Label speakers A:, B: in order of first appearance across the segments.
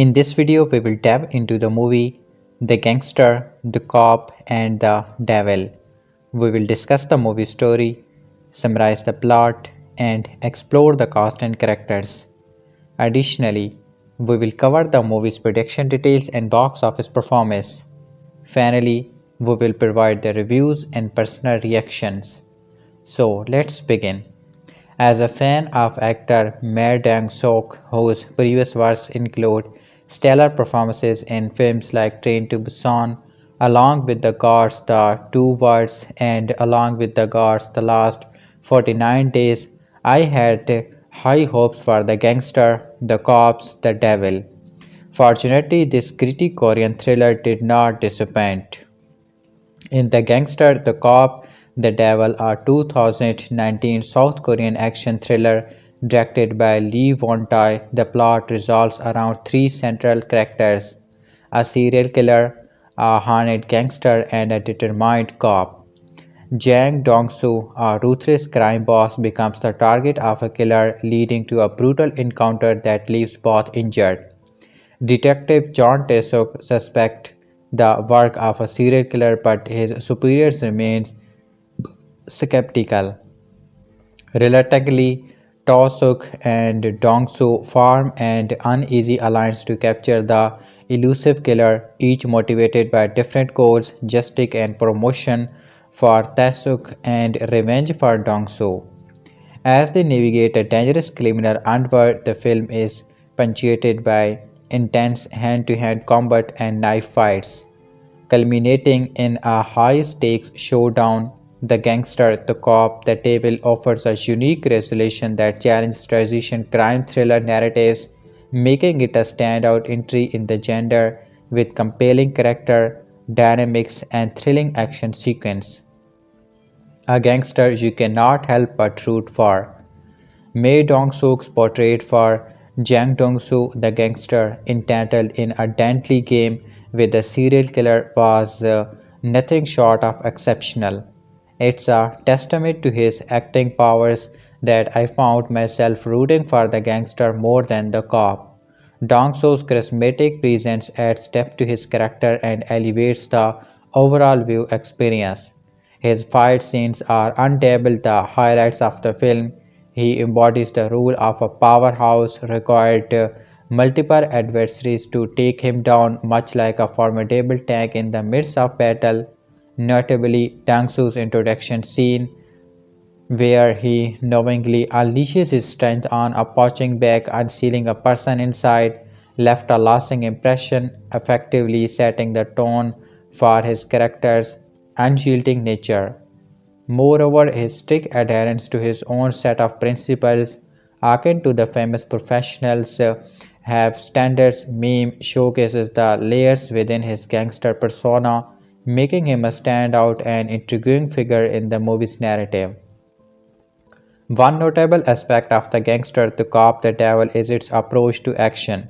A: In this video, we will dive into the movie The Gangster, The Cop, and The Devil. We will discuss the movie story, summarize the plot, and explore the cast and characters. Additionally, we will cover the movie's production details and box office performance. Finally, we will provide the reviews and personal reactions. So, let's begin. As a fan of actor Ma Dong-seok, whose previous works include stellar performances in films like Train to Busan, Along with the Gods, The Two Worlds, and Along with the Gods, The Last 49 Days, I had high hopes for The Gangster, The Cops, The Devil. Fortunately, this gritty Korean thriller did not disappoint. In The Gangster, The Cop, The Devil, a 2019 South Korean action thriller directed by Lee Won-tae, the plot revolves around three central characters: a serial killer, a hardened gangster, and a determined cop. Jang Dong-soo, a ruthless crime boss, becomes the target of a killer, leading to a brutal encounter that leaves both injured. Detective Jung Tae-suk suspects the work of a serial killer, but his superiors remain skeptical. Reluctantly, Tae-suk and Dong-soo form an uneasy alliance to capture the elusive killer, each motivated by different goals: justice and promotion for Tae-suk and revenge for Dong-soo. As they navigate a dangerous criminal underworld, the film is punctuated by intense hand-to-hand combat and knife fights, culminating in a high-stakes showdown. The Gangster, The Cop, The Devil offers a unique resolution that challenges traditional crime thriller narratives, making it a standout entry in the genre with compelling character dynamics and thrilling action sequence. A gangster you cannot help but root for. Ma Dong-seok's portrait for Jang Dong-soo, the gangster entitled in a deadly game with a serial killer, was nothing short of exceptional. It's a testament to his acting powers that I found myself rooting for the gangster more than the cop. Dong-soo's charismatic presence adds depth to his character and elevates the overall view experience. His fight scenes are undoubtedly the highlights of the film. He embodies the role of a powerhouse, required multiple adversaries to take him down, much like a formidable tank in the midst of battle. Notably, Dang-soo's introduction scene, where he knowingly unleashes his strength on a punching bag, unsealing a person inside, left a lasting impression, effectively setting the tone for his character's unyielding nature. Moreover, his strict adherence to his own set of principles, akin to the famous professionals have standards meme, showcases the layers within his gangster persona, making him a standout and intriguing figure in the movie's narrative. One notable aspect of The Gangster, The Cop, The Devil is its approach to action.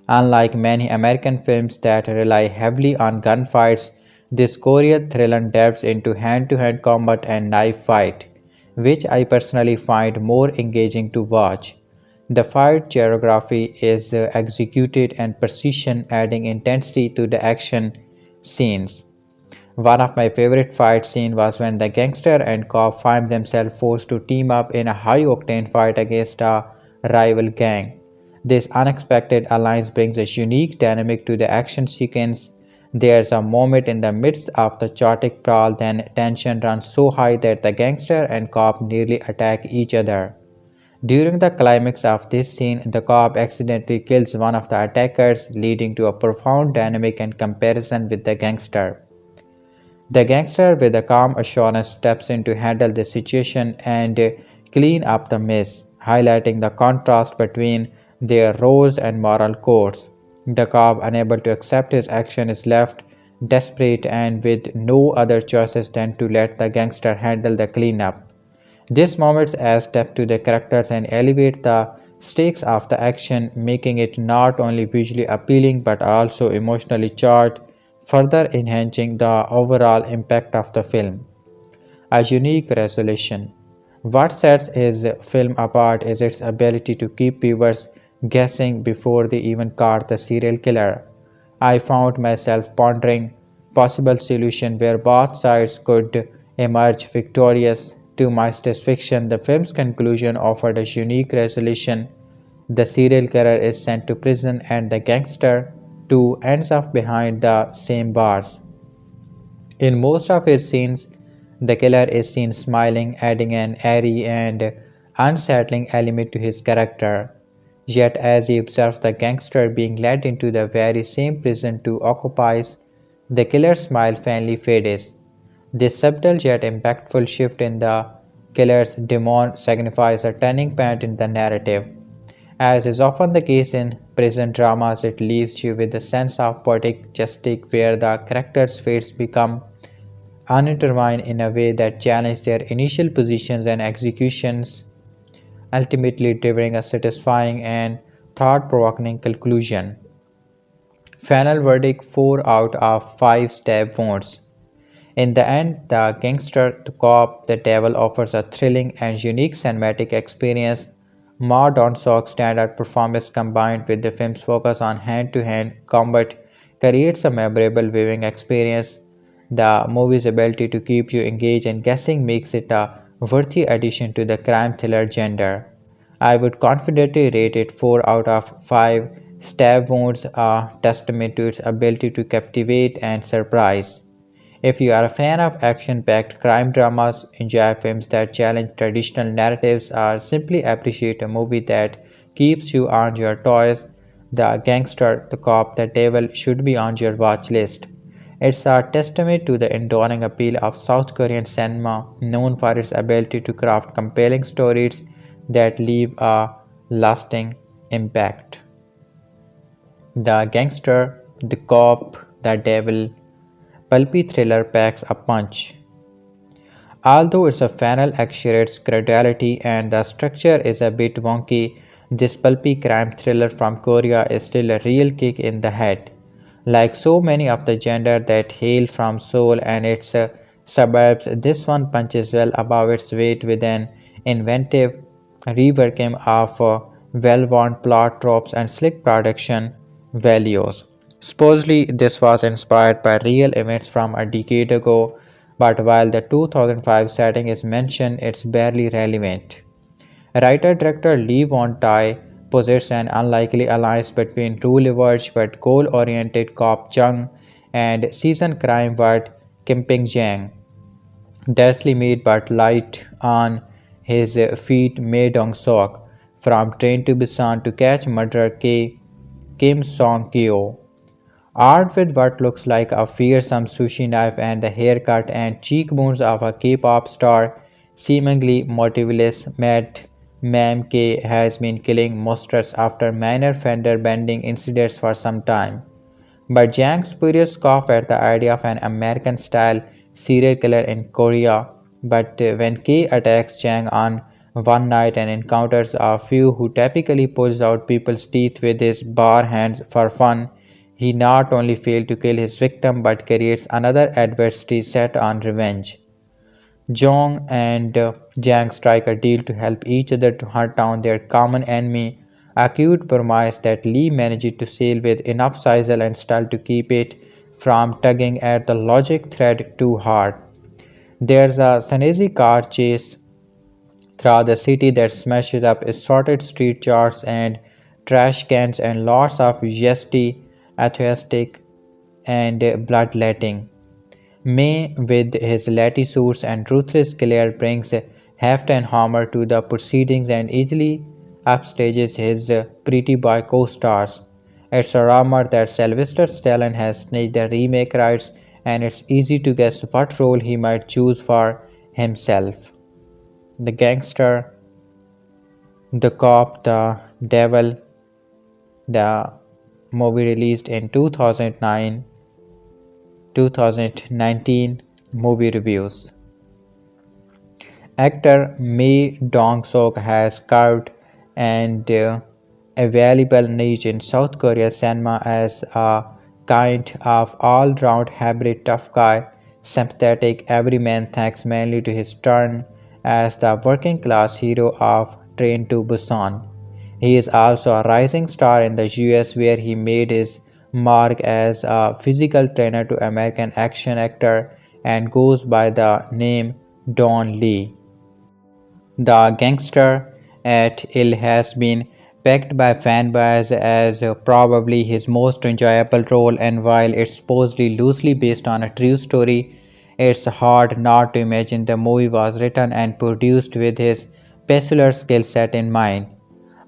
A: Unlike many American films that rely heavily on gunfights, this Korean thriller delves into hand-to-hand combat and knife fight, which I personally find more engaging to watch. The fight choreography is executed and precision, adding intensity to the action scenes. One of my favorite fight scenes was when the gangster and cop find themselves forced to team up in a high-octane fight against a rival gang. This unexpected alliance brings a unique dynamic to the action sequence. There's a moment in the midst of the chaotic brawl, then tension runs so high that the gangster and cop nearly attack each other. During the climax of this scene, the cop accidentally kills one of the attackers, leading to a profound dynamic and comparison with the gangster. The gangster, with a calm assurance, steps in to handle the situation and clean up the mess, highlighting the contrast between their roles and moral codes. The cop, unable to accept his action, is left desperate and with no other choices than to let the gangster handle the cleanup. These moments add depth to the characters and elevate the stakes of the action, making it not only visually appealing but also emotionally charged, further enhancing the overall impact of the film. A unique resolution. What sets his film apart is its ability to keep viewers guessing before they even caught the serial killer. I found myself pondering possible solution where both sides could emerge victorious. To my satisfaction, the film's conclusion offered a unique resolution. The serial killer is sent to prison and the gangster too ends up behind the same bars. In most of his scenes, the killer is seen smiling, adding an airy and unsettling element to his character. Yet, as he observes the gangster being led into the very same prison to occupy, the killer's smile finally fades. This subtle yet impactful shift in the killer's demon signifies a turning point in the narrative. As is often the case in prison dramas, it leaves you with a sense of poetic justice where the characters' fates become unintertwined in a way that challenge their initial positions and executions, ultimately delivering a satisfying and thought-provoking conclusion. Final verdict 4 out of 5 stab wounds. In the end, the gangster, the cop, the devil offers a thrilling and unique cinematic experience. Ma Dong-seok's standout performance combined with the film's focus on hand-to-hand combat creates a memorable viewing experience. The movie's ability to keep you engaged and guessing makes it a worthy addition to the crime thriller genre. I would confidently rate it 4 out of 5 stab wounds, a testament to its ability to captivate and surprise. If you are a fan of action packed crime dramas, enjoy films that challenge traditional narratives, or simply appreciate a movie that keeps you on your toes, The Gangster, The Cop, The Devil should be on your watch list. It's a testament to the enduring appeal of South Korean cinema, known for its ability to craft compelling stories that leave a lasting impact. The Gangster, The Cop, The Devil, pulpy thriller packs a punch. Although its final exaggerates credulity and the structure is a bit wonky, this pulpy crime thriller from Korea is still a real kick in the head. Like so many of the genre that hail from Seoul and its suburbs, this one punches well above its weight with an inventive reworking of well-worn plot tropes and slick production values. Supposedly, this was inspired by real events from a decade ago, but while the 2005 setting is mentioned, it's barely relevant. Writer-director Lee Won-tae posits an unlikely alliance between rule-averse but goal-oriented cop Jung and seasoned crime ward Kim Jang. Densely made but light on his feet Ma Dong-seok from Train to Busan to catch murderer Kim Song-kyo. Armed with what looks like a fearsome sushi knife and the haircut and cheekbones of a K-pop star, seemingly motiveless Matt Ma'am K has been killing monsters after minor fender bending incidents for some time. But Jang spurious scoff at the idea of an American-style serial killer in Korea. But when K attacks Jang on one night and encounters a few who typically pulls out people's teeth with his bare hands for fun, he not only fails to kill his victim but creates another adversary set on revenge. Jong and Jang strike a deal to help each other to hunt down their common enemy, a cute promise that Lee manages to sail with enough sizzle and style to keep it from tugging at the logic thread too hard. There's a Sanezi car chase through the city that smashes up assorted street charts and trash cans and lots of zesty, atheistic, and bloodletting. May, with his latitudes and ruthless glare, brings heft and hammer to the proceedings and easily upstages his pretty boy co-stars. It's a rumor that Sylvester Stallone has snatched the remake rights, and it's easy to guess what role he might choose for himself. The gangster, the cop, the devil, the movie released in 2009 2019 movie reviews. Actor Ma Dong-seok has carved and a valuable niche in South Korea cinema as a kind of all-round hybrid tough guy, sympathetic everyman thanks mainly to his turn as the working-class hero of Train to Busan. He is also a rising star in the US where he made his mark as a physical trainer to American action actor and goes by the name Don Lee. The Gangster at Il has been pegged by fanboys as probably his most enjoyable role, and while it's supposedly loosely based on a true story, it's hard not to imagine the movie was written and produced with his peculiar skill set in mind.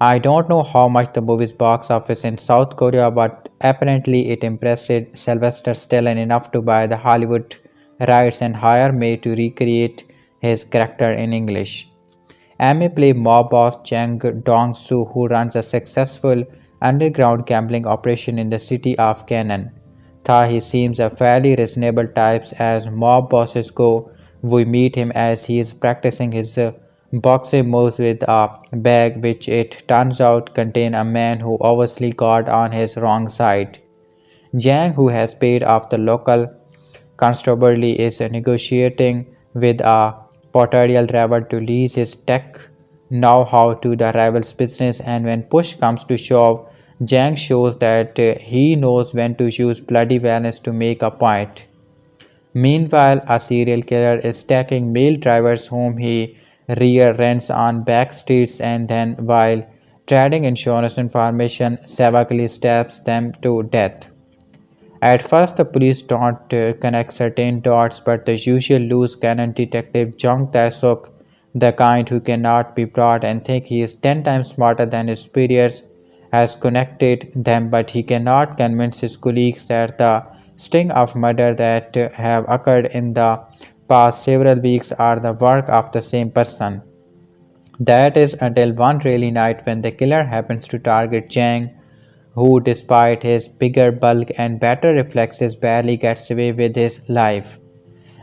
A: I don't know how much the movie's box office in South Korea, but apparently it impressed Sylvester Stallone enough to buy the Hollywood rights and hire May to recreate his character in English. Amy plays mob boss Jang Dong-soo, who runs a successful underground gambling operation in the city of Canaan. Though he seems a fairly reasonable type as mob bosses go, we meet him as he is practicing his boxing moves with a bag which it turns out contains a man who obviously got on his wrong side. Jang, who has paid off the local constabulary, is negotiating with a potential rival to lease his tech know-how to the rival's business, and when push comes to shove, Jang shows that he knows when to use bloody violence to make a point. Meanwhile, a serial killer is stacking male drivers whom he rear-ends on back streets and then, while trading insurance information, savagely stabs them to death. At first, the police don't connect certain dots, but the usual loose cannon detective Jung Tae-suk, the kind who cannot be brought and think he is 10 times smarter than his superiors, has connected them, but he cannot convince his colleagues that the string of murder that have occurred in the past several weeks are the work of the same person. That is until one rainy night when the killer happens to target Jang, who, despite his bigger bulk and better reflexes, barely gets away with his life.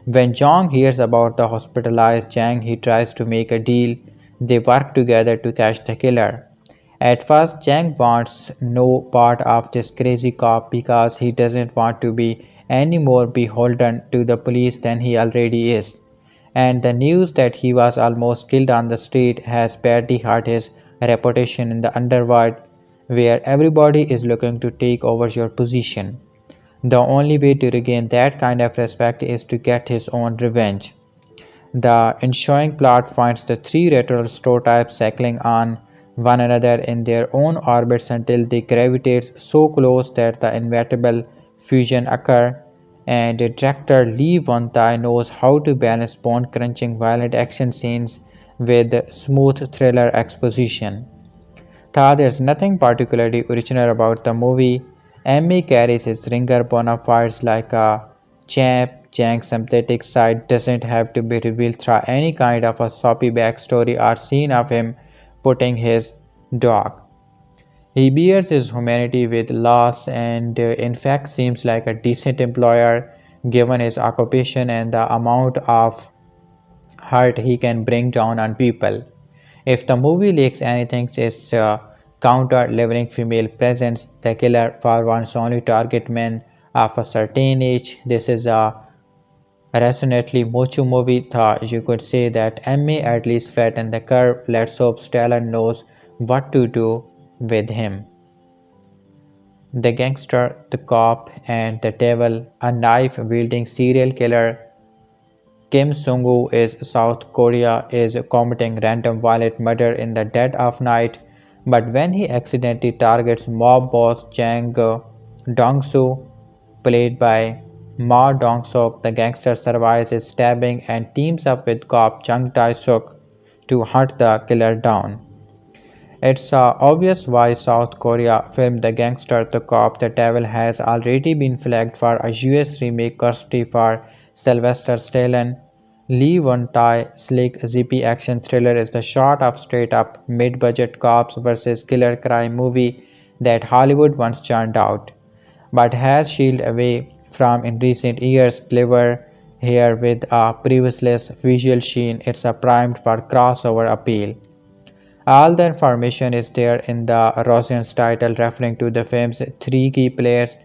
A: When Jong hears about the hospitalized Jang, he tries to make a deal. They work together to catch the killer. At first, Jang wants no part of this crazy cop because he doesn't want to be any more beholden to the police than he already is. And the news that he was almost killed on the street has badly hurt his reputation in the underworld, where everybody is looking to take over your position. The only way to regain that kind of respect is to get his own revenge. The ensuing plot finds the three retro types cycling on one another in their own orbits until they gravitate so close that the inevitable fusion occurs, and director Lee Won-tae knows how to balance bone-crunching violent action scenes with smooth thriller exposition. Though there's nothing particularly original about the movie, Emmy carries his ringer bona fides like a champ. Chang's sympathetic side doesn't have to be revealed through any kind of a soppy backstory or scene of him putting his dog. He bears his humanity with loss and in fact seems like a decent employer given his occupation and the amount of hurt he can bring down on people. If the movie lacks anything, it's counter-leveling female presence. The killer for once only target men of a certain age. This is a resonantly macho movie, thought you could say that Emmy at least flattened the curve. Let's hope Stallone knows what to do with him. The gangster, the cop, and the devil, a knife-wielding serial killer Kim Sung-woo is South Korea is committing random violent murder in the dead of night, but when he accidentally targets mob boss Jang Dong-soo, played by Ma Dong-seok, the gangster survives his stabbing and teams up with cop Jung Tae-suk to hunt the killer down. It's obvious why South Korea filmed The Gangster, the Cop, the Devil has already been flagged for a US remake courtesy for Sylvester Stallone. Lee Won-tae slick zippy action thriller is the sort of straight-up mid-budget cops versus killer crime movie that Hollywood once churned out, but has shielded away from in recent years. Clever here with a priceless visual sheen, it's a primed for crossover appeal. All the information is there in the Rosian's title, referring to the film's three key players.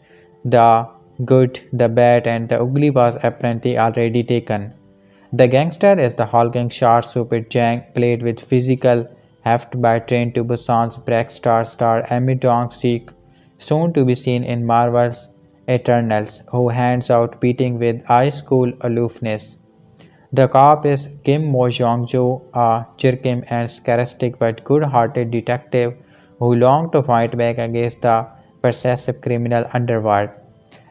A: The good, the bad, and the ugly was apparently already taken. The gangster is the hulking short stupid Jang, played with physical heft by Train to Busan's Breakstar star Ma Dong-seok, soon to be seen in Marvel's Eternals, who hands out beating with high-school aloofness. The cop is Kim Mu-yeol, a chirkim and sarcastic but good-hearted detective who longs to fight back against the possessive criminal underworld.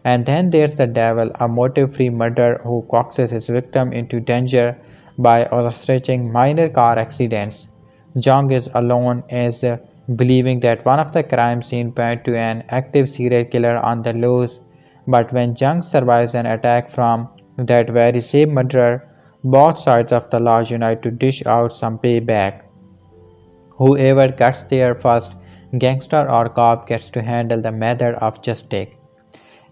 A: And then there's the devil, a motive-free murderer who coaxes his victim into danger by orchestrating minor car accidents. Jung is alone as believing that one of the crime scenes point to an active serial killer on the loose, but when Jung survives an attack from that very same murderer, both sides of the law unite to dish out some payback. Whoever gets there first, gangster or cop, gets to handle the method of justice.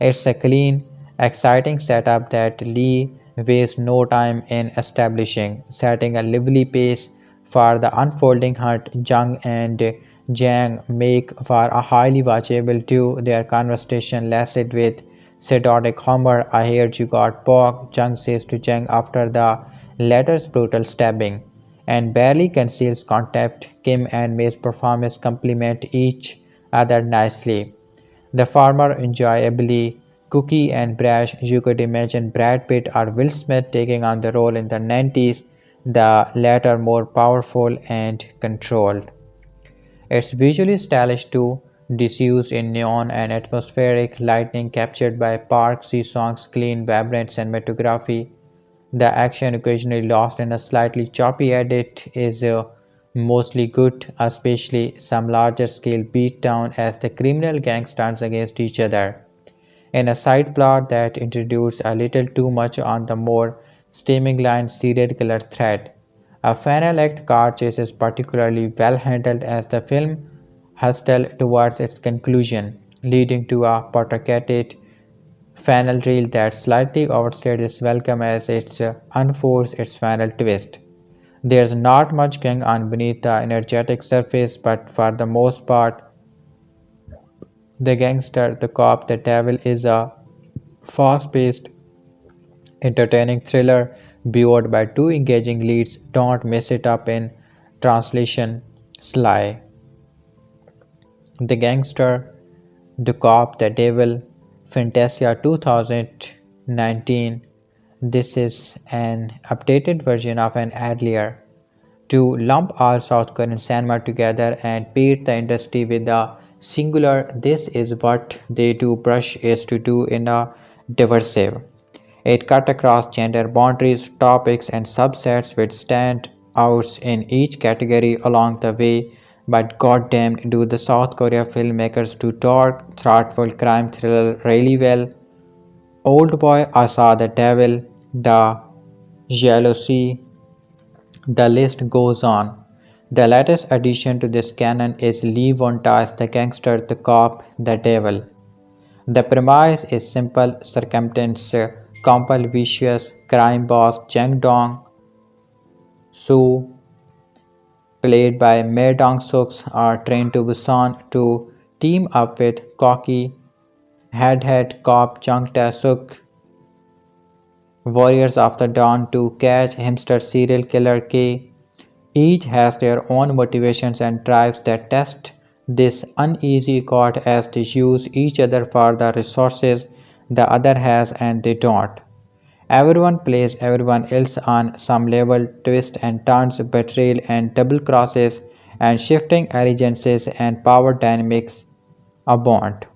A: It's a clean, exciting setup that Lee wastes no time in establishing, setting a lively pace for the unfolding hunt. Jung and Jang make for a highly watchable duo. Their conversation lasted with Sedodic humor. I heard you got poked, Jung says to Jang after the latter's brutal stabbing, and barely conceals contempt. Kim and May's performance complement each other nicely. The former enjoyably cookie and brash, you could imagine Brad Pitt or Will Smith taking on the role in the 90s, the latter more powerful and controlled. It's visually stylish too, disused in neon and atmospheric lighting captured by Park Ji-sung's clean, vibrant cinematography. The action, occasionally lost in a slightly choppy edit, is mostly good, especially some larger scale beatdown as the criminal gang stands against each other. In a side plot that introduced a little too much on the more streamlined serial killer thread, a final act car chase is particularly well handled as the film hustles towards its conclusion, leading to a protracted final reel that slightly overstays its welcome as it unfolds its final twist. There's not much going on beneath the energetic surface, but for the most part, the gangster, the cop, the devil is a fast paced, entertaining thriller buoyed by two engaging leads. Don't mess it up in translation. Sly. The Gangster, The Cop, The Devil, Fantasia 2019. This is an updated version of an earlier to lump all South Korean cinema together and paint the industry with a singular "this is what they do" brush is to do in a diversive. It cut across gender boundaries, topics, and subsets with standouts in each category along the way. But goddamn, do the South Korea filmmakers do dark, thoughtful crime thriller really well? Old Boy, I Saw the Devil, The Jealousy, the list goes on. The latest addition to this canon is Lee Won-tae's The Gangster, the Cop, the Devil. The premise is simple: circumstance compel vicious crime boss Jang Dong-soo, played by Ma Dong-seok, are trained to Busan to team up with cocky head cop Jung Tae-suk, warriors of the dawn, to catch hamster serial killer K. Each has their own motivations and drives that test this uneasy chord as they use each other for the resources the other has and they don't. Everyone plays everyone else on some level, twists and turns, betrayal and double crosses, and shifting allegiances and power dynamics abound.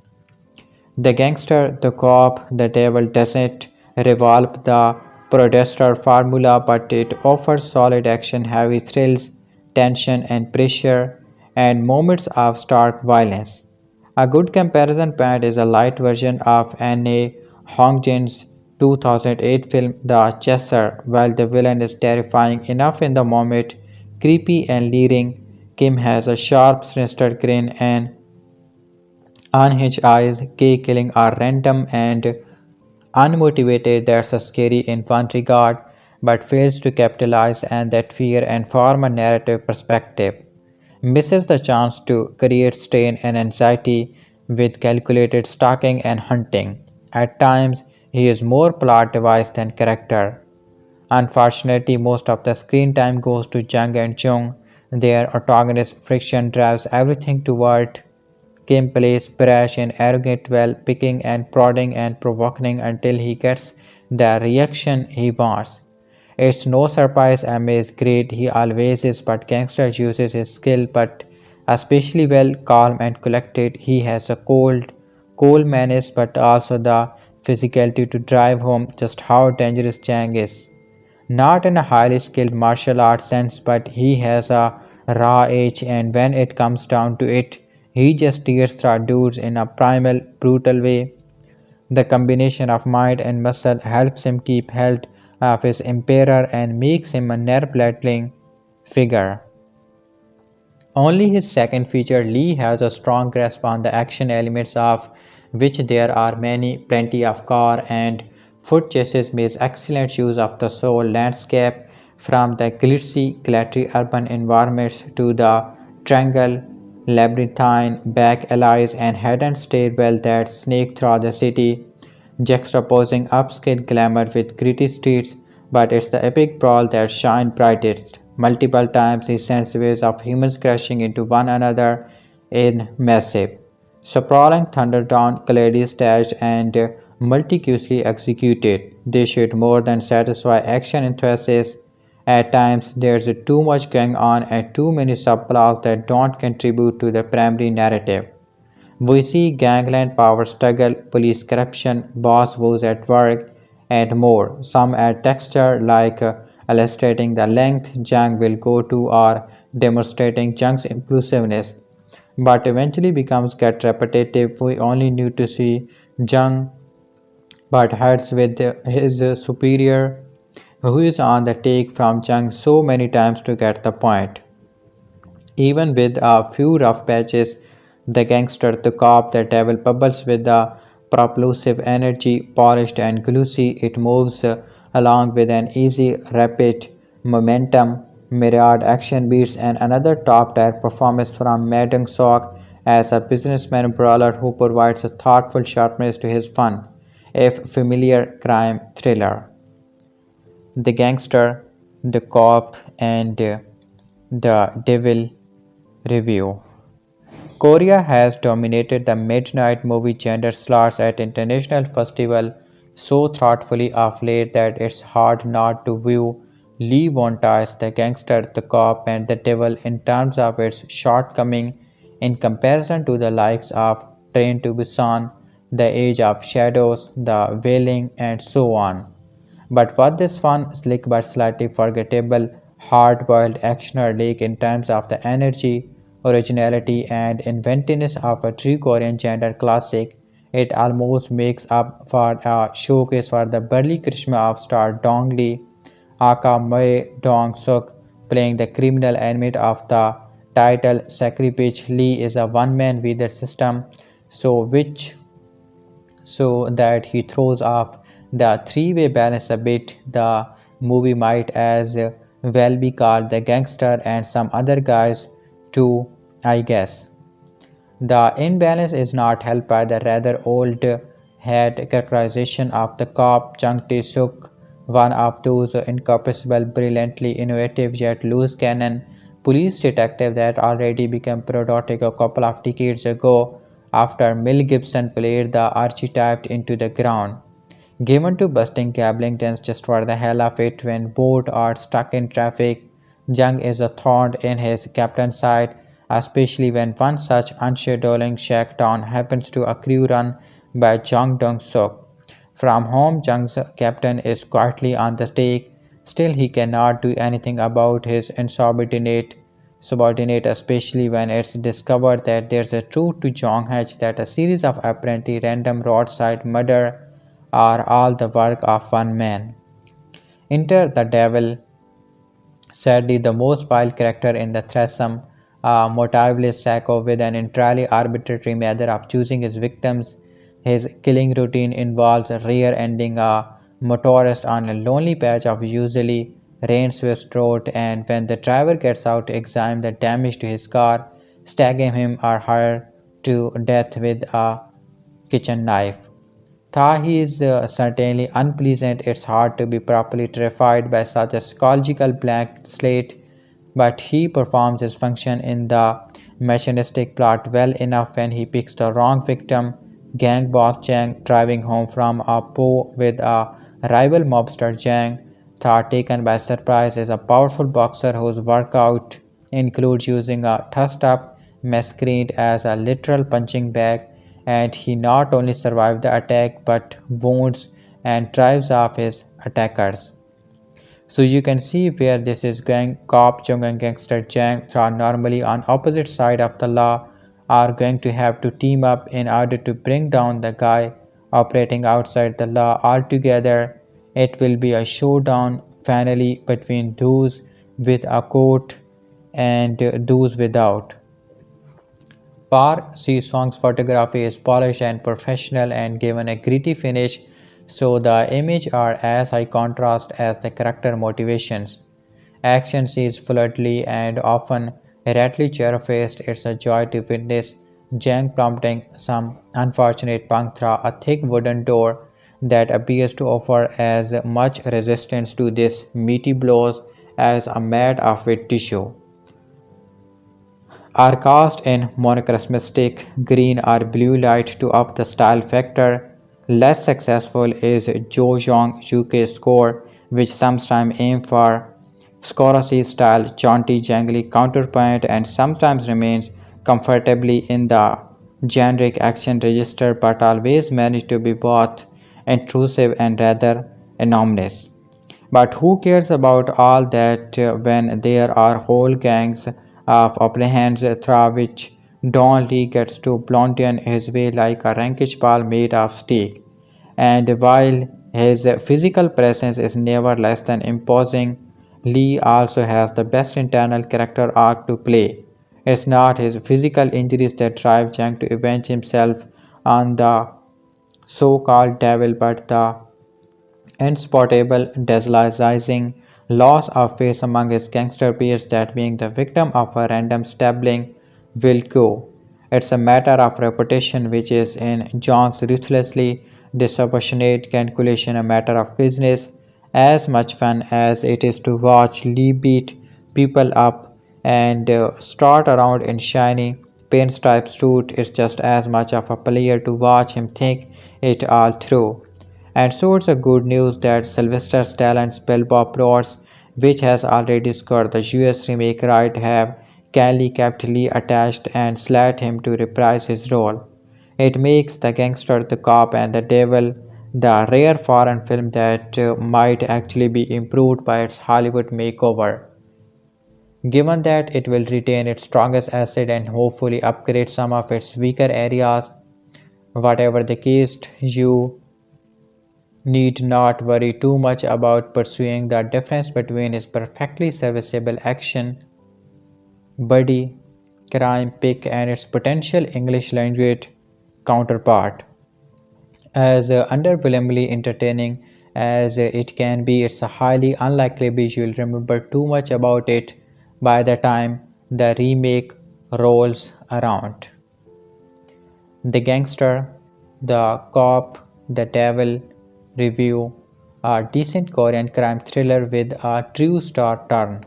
A: The gangster, the cop, the devil doesn't revolve the protester formula, but it offers solid action, heavy thrills, tension and pressure, and moments of stark violence. A good comparison point is a light version of Anne Hongjin's 2008 film The Chaser. While the villain is terrifying enough in the moment, creepy and leering, Kim has a sharp, sinister grin and unhinged eyes. K killing are random and unmotivated. That's a scary in one regard, but fails to capitalize on that fear and form a narrative perspective. Misses the chance to create strain and anxiety with calculated stalking and hunting. At times, he is more plot device than character. Unfortunately, most of the screen time goes to Jung and Chung. Their antagonist friction drives everything toward Kim plays brash and arrogant while picking and prodding and provoking until he gets the reaction he wants. It's no surprise M is great, he always is, but Gangster uses his skill, but especially well, calm and collected. He has a cool menace, but also the physicality to drive home just how dangerous Chang is. Not in a highly skilled martial arts sense, but he has a raw edge, and when it comes down to it, he just tears through dudes in a primal, brutal way. The combination of mind and muscle helps him keep hold of his emperor and makes him a nerve-rattling figure. Only his second feature, Lee has a strong grasp on the action elements of which there are many, plenty of car and foot chases makes excellent use of the Seoul landscape from the glitzy urban environments to the triangle, labyrinthine back alleys and hidden stairwell that snake through the city juxtaposing upscale glamour with gritty streets, but it's the epic brawl that shines brightest. Multiple times he sends waves of humans crashing into one another in massive, sprawling thunderdown clearly staged and meticulously executed. They should more than satisfy action enthusiasts. At times, there's too much going on and too many subplots that don't contribute to the primary narrative. We see gangland power struggle, police corruption, boss woes at work, and more. Some add texture like illustrating the length Jang will go to or demonstrating Jang's impulsiveness, but eventually becomes get repetitive. We only need to see Jung but heads with his superior who is on the take from Jung so many times to get the point. Even with a few rough patches, the gangster, the cop, the devil bubbles with the propulsive energy, polished and glossy. It moves along with an easy, rapid momentum, myriad action beats, and another top-tier performance from Ma Dong-seok as a businessman brawler who provides a thoughtful sharpness to his fun, if familiar crime thriller. The gangster, the cop, and the devil review. Korea has dominated the midnight movie gender slurs at international festivals so thoughtfully of late that it's hard not to view Lee Won-tae's The Gangster, The Cop, and The Devil in terms of its shortcoming in comparison to the likes of Train to Busan, The Age of Shadows, The Wailing, and so on. But what this fun, slick but slightly forgettable, hard-boiled actioner lack in terms of the energy, originality, and inventiveness of a true Korean gender classic, it almost makes up for a showcase for the burly charisma of star Dong Lee, aka Ma Dong-seok, playing the criminal element of the title Sacrifice. Lee is a one-man weather system, so that he throws off the three-way balance a bit. The movie might as well be called The Gangster and Some Other Guys too, I guess. The imbalance is not helped by the rather old hat characterization of the cop Jung Tae-suk, one of those incomparable, brilliantly innovative yet loose cannon police detective that already became paradoxic a couple of decades ago after Mel Gibson played the archetype into the ground. Given to busting gambling dens just for the hell of it when both are stuck in traffic, Jung is a thorn in his captain's side, especially when one such unscheduling shakedown happens to a crew run by Jang Dong-soo. From home, Jung's captain is quietly on the take. Still, he cannot do anything about his subordinate, especially when it's discovered that there's a truth to Jong Hatch that a series of apparently random roadside murder are all the work of one man. Enter the devil, sadly the most vile character in the threesome, a motiveless psycho with an entirely arbitrary method of choosing his victims. His killing routine involves rear-ending a motorist on a lonely patch of usually rain-swept road, and when the driver gets out to examine the damage to his car, stabbing him or her to death with a kitchen knife. Though he is certainly unpleasant, it's hard to be properly terrified by such a psychological blank slate. but he performs his function in the machinistic plot well enough when he picks the wrong victim. Gang boss Jang driving home from a po with a rival mobster Jang Tha taken by surprise is a powerful boxer whose workout includes using a thrust up masquerade as a literal punching bag, and he not only survives the attack but wounds and drives off his attackers. So you can see where this is going. Cop Jung and Gangster Jang are normally on opposite side of the law are going to have to team up in order to bring down the guy operating outside the law altogether. It will be a showdown finally between those with a coat and those without. Park Si-song's photography is polished and professional and given a gritty finish, so the images are as high contrast as the character motivations. Action is flirty and often ratly cheer-faced. It's a joy to witness Jang prompting some unfortunate punk through a thick wooden door that appears to offer as much resistance to these meaty blows as a mat of wet tissue are cast in monochromatic green or blue light to up the style factor. Less successful is Jo Jong-suk's score, which sometimes aim for Scorsese style jaunty jangly counterpoint and sometimes remains comfortably in the generic action register but always manage to be both intrusive and rather anomalous. But who cares about all that when there are whole gangs of apprehensions through which Don Lee gets to blondin his way like a rakish ball made of steel? And while his physical presence is never less than imposing, Lee also has the best internal character arc to play. It's not his physical injuries that drive Jang to avenge himself on the so called devil, but the unspotable, desolating loss of face among his gangster peers that being the victim of a random stabbing will go. It's a matter of reputation, which is in John's ruthlessly disproportionate calculation a matter of business. As much fun as it is to watch Lee beat people up and strut around in shiny pinstripe suit, it's just as much of a pleasure to watch him think it all through. And so it's a good news that Sylvester Stallone's Bebop Roars, which has already scored the US remake right, have Kelly kept Lee attached and slated him to reprise his role. It makes The Gangster, The Cop and The Devil the rare foreign film that might actually be improved by its Hollywood makeover. Given that it will retain its strongest asset and hopefully upgrade some of its weaker areas, whatever the case, you need not worry too much about pursuing the difference between his perfectly serviceable action buddy crime pick and its potential English language counterpart. As underwhelmingly entertaining as it can be, it's a highly unlikely you'll remember too much about it by the time the remake rolls around. The Gangster, The Cop, The Devil review a decent Korean crime thriller with a true star turn.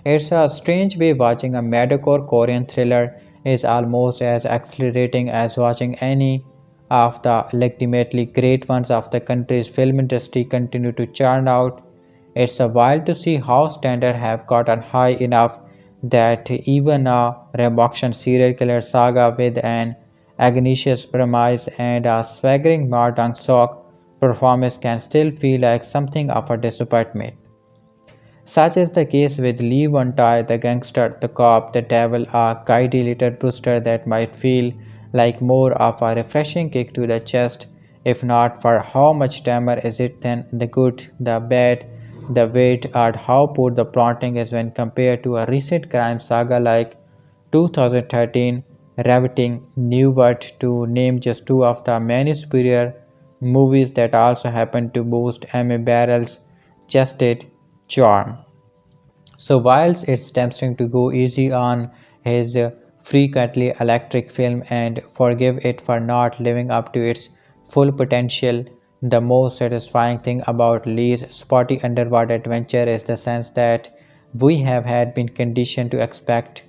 A: It's a strange way watching a mediocre Korean thriller is almost as exhilarating as watching any of the legitimately great ones of the country's film industry continue to churn out. It's a while to see how standards have gotten high enough that even a rambunctious serial killer saga with an Agnicious premise and a swaggering Ma Dong-seok performance can still feel like something of a disappointment. Such is the case with Lee Won-tae, the gangster, the cop, the devil, a giddy little brewster that might feel like more of a refreshing kick to the chest, if not for how much tamer is it than the good, the bad, the weight, and how poor the plotting is when compared to a recent crime saga like 2013 Raveting New World, to name just two of the many superior movies that also happen to boast Emmy Barrel's chested charm. So whilst it's tempting to go easy on his frequently electric film and forgive it for not living up to its full potential, the most satisfying thing about Lee's spotty underwater adventure is the sense that we have had been conditioned to expect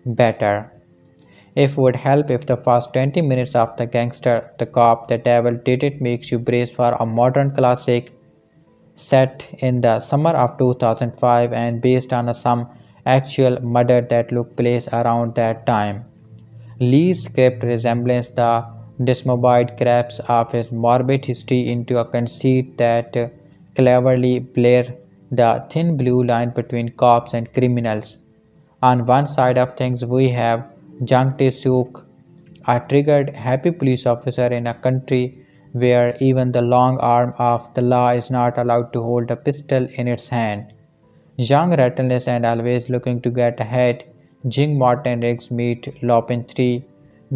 A: better. It would help if the first 20 minutes of The Gangster, The Cop, The Devil didn't make you brace for a modern classic set in the summer of 2005 and based on some actual murder that took place around that time. Lee's script resembles the dismembered crabs of his morbid history into a conceit that cleverly blurs the thin blue line between cops and criminals. On one side of things, we have Jung Tae-suk, a triggered, happy police officer in a country where even the long arm of the law is not allowed to hold a pistol in its hand. Young, relentless, and always looking to get ahead, Jing Martin Riggs meet Lopin 3.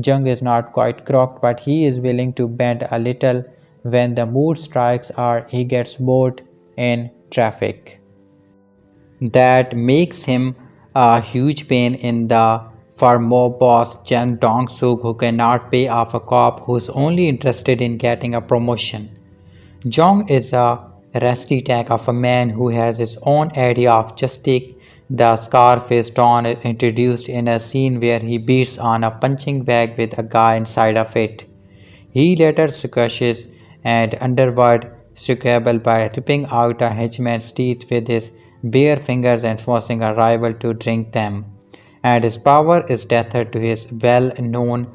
A: Jung is not quite crocked, but he is willing to bend a little when the mood strikes or he gets bored in traffic. That makes him a huge pain in the for mob boss Jang Dong-soo, who cannot pay off a cop who's only interested in getting a promotion. Jong is a rusty tag of a man who has his own idea of justice. The Scarface Don is introduced in a scene where he beats on a punching bag with a guy inside of it. He later squashes an underworld squabble by ripping out a henchman's teeth with his bare fingers and forcing a rival to drink them. And his power is tethered to his well-known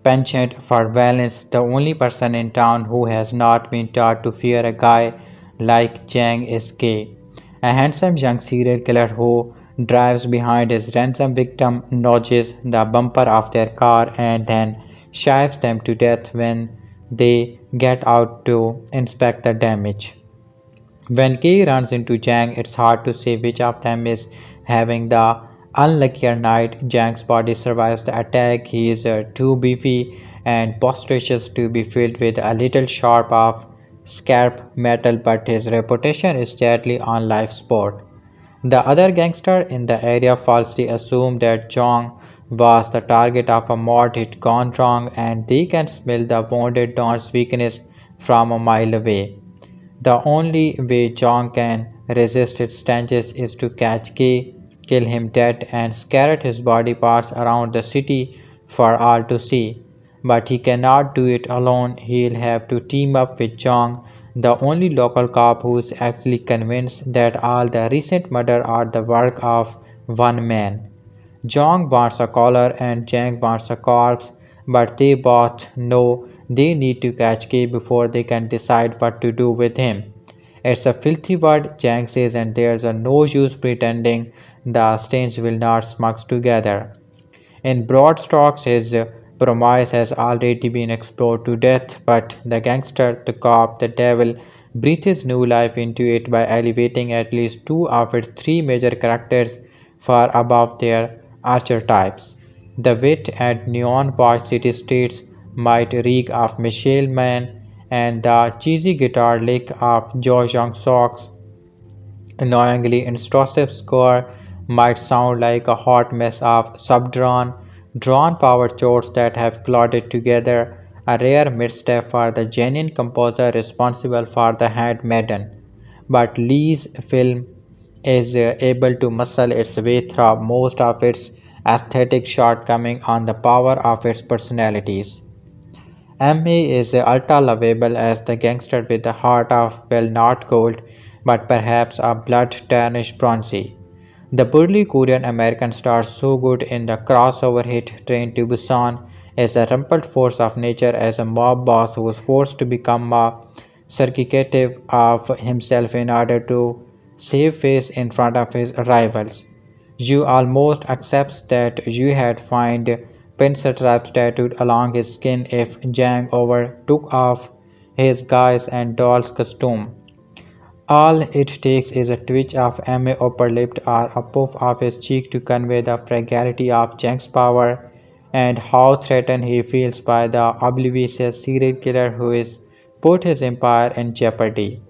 A: penchant for violence, the only person in town who has not been taught to fear a guy like Chang is gay. A handsome young serial killer who drives behind his ransom victim, nudges the bumper of their car, and then shivs them to death when they get out to inspect the damage. When Kay runs into Jang, it's hard to say which of them is having the unluckier night. Jang's body survives the attack. He is too beefy and boisterous to be filled with a little sharp of scarp metal, but his reputation is sadly on life support. The other gangster in the area falsely assume that Jong was the target of a mod hit gone wrong and they can smell the wounded Don's weakness from a mile away. The only way John can resist its stenches is to catch Kay, kill him dead, and scatter his body parts around the city for all to see. But he cannot do it alone. He'll have to team up with Jong, the only local cop who is actually convinced that all the recent murder are the work of one man. Jong wants a collar and Jang wants a corpse, but they both know they need to catch K before they can decide what to do with him. It's a filthy word, Jang says, and there's no use pretending the stains will not smudge together. In broad strokes, his promise has already been explored to death, but the gangster, the cop, the devil breathes new life into it by elevating at least two of its three major characters far above their archetypes. The wit and neon washed city streets might reek of Michelle Mann, and the cheesy guitar lick of Jo Jung-sok's annoyingly intrusive score might sound like a hot mess of drawn power chords that have clotted together, a rare misstep for the genuine composer responsible for the handmaiden. But Lee's film is able to muscle its way through most of its aesthetic shortcoming on the power of its personalities. Ma is ultra lovable as the gangster with the heart of, well, not gold, but perhaps a blood tarnished bronzy. The burly Korean American star, so good in the crossover hit Train to Busan, is a rumpled force of nature as a mob boss who was forced to become a caricature of himself in order to save face in front of his rivals. You almost accept that you had find pinstripes tattooed along his skin if Jang over took off his guise and doll's costume. All it takes is a twitch of Ma upper lip or a puff of his cheek to convey the fragility of Jang's power and how threatened he feels by the oblivious serial killer who has put his empire in jeopardy.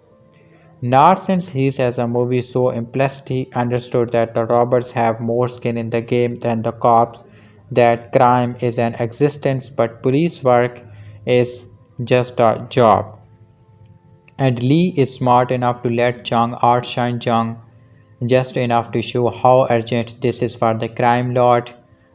A: Not since he as a movie so implicitly understood that the robbers have more skin in the game than the cops, that crime is an existence but police work is just a job. And Lee is smart enough to let Jung outshine Jung. just enough to show how urgent this is for the crime lord.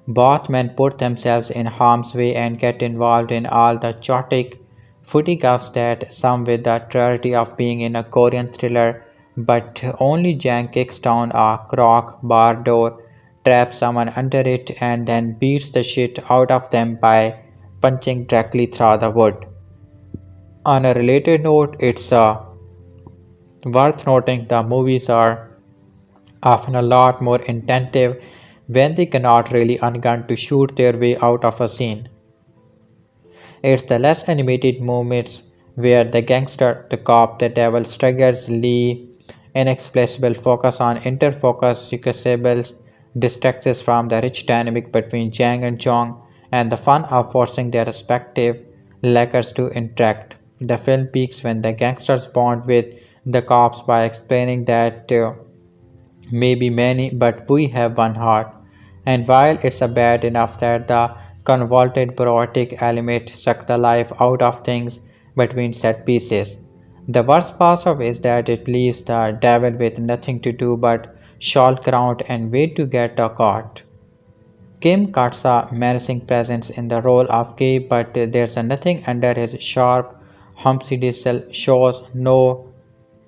A: Both men put themselves in harm's way and get involved in all the chaotic footy-cuffs that some with the clarity of being in a Korean thriller, but only Jang kicks down a crock bar door, traps someone under it, and then beats the shit out of them by punching directly through the wood. On a related note, it's worth noting the movies are often a lot more intensive when they cannot really ungun to shoot their way out of a scene. It's the less animated moments where the gangster, the cop, the devil struggles Lee inexplicable focus on interfocus sequenceables distracts from the rich dynamic between Jang and Jong and the fun of forcing their respective lacquers to interact. The film peaks when the gangsters bond with the cops by explaining that maybe many, but we have one heart. And while it's a bad enough that the convoluted poetic element suck the life out of things between set pieces, the worst part of it is that it leaves the devil with nothing to do but shulk around and wait to get caught. Kim cuts a menacing presence in the role of K, but there's nothing under his sharp, humpsy diesel shows no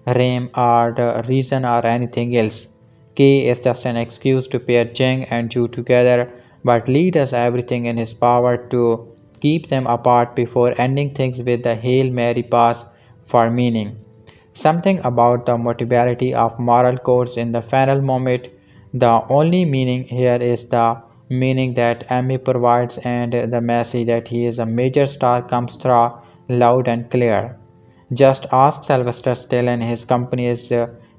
A: rhyme or reason or anything else. K is just an excuse to pair Jing and Ju together, but Lee does everything in his power to keep them apart before ending things with the Hail Mary pass for meaning. Something about the multiplicity of moral codes in the final moment. The only meaning here is the meaning that Emmy provides, and the message that he is a major star comes through loud and clear. Just ask Sylvester Stallone. His company is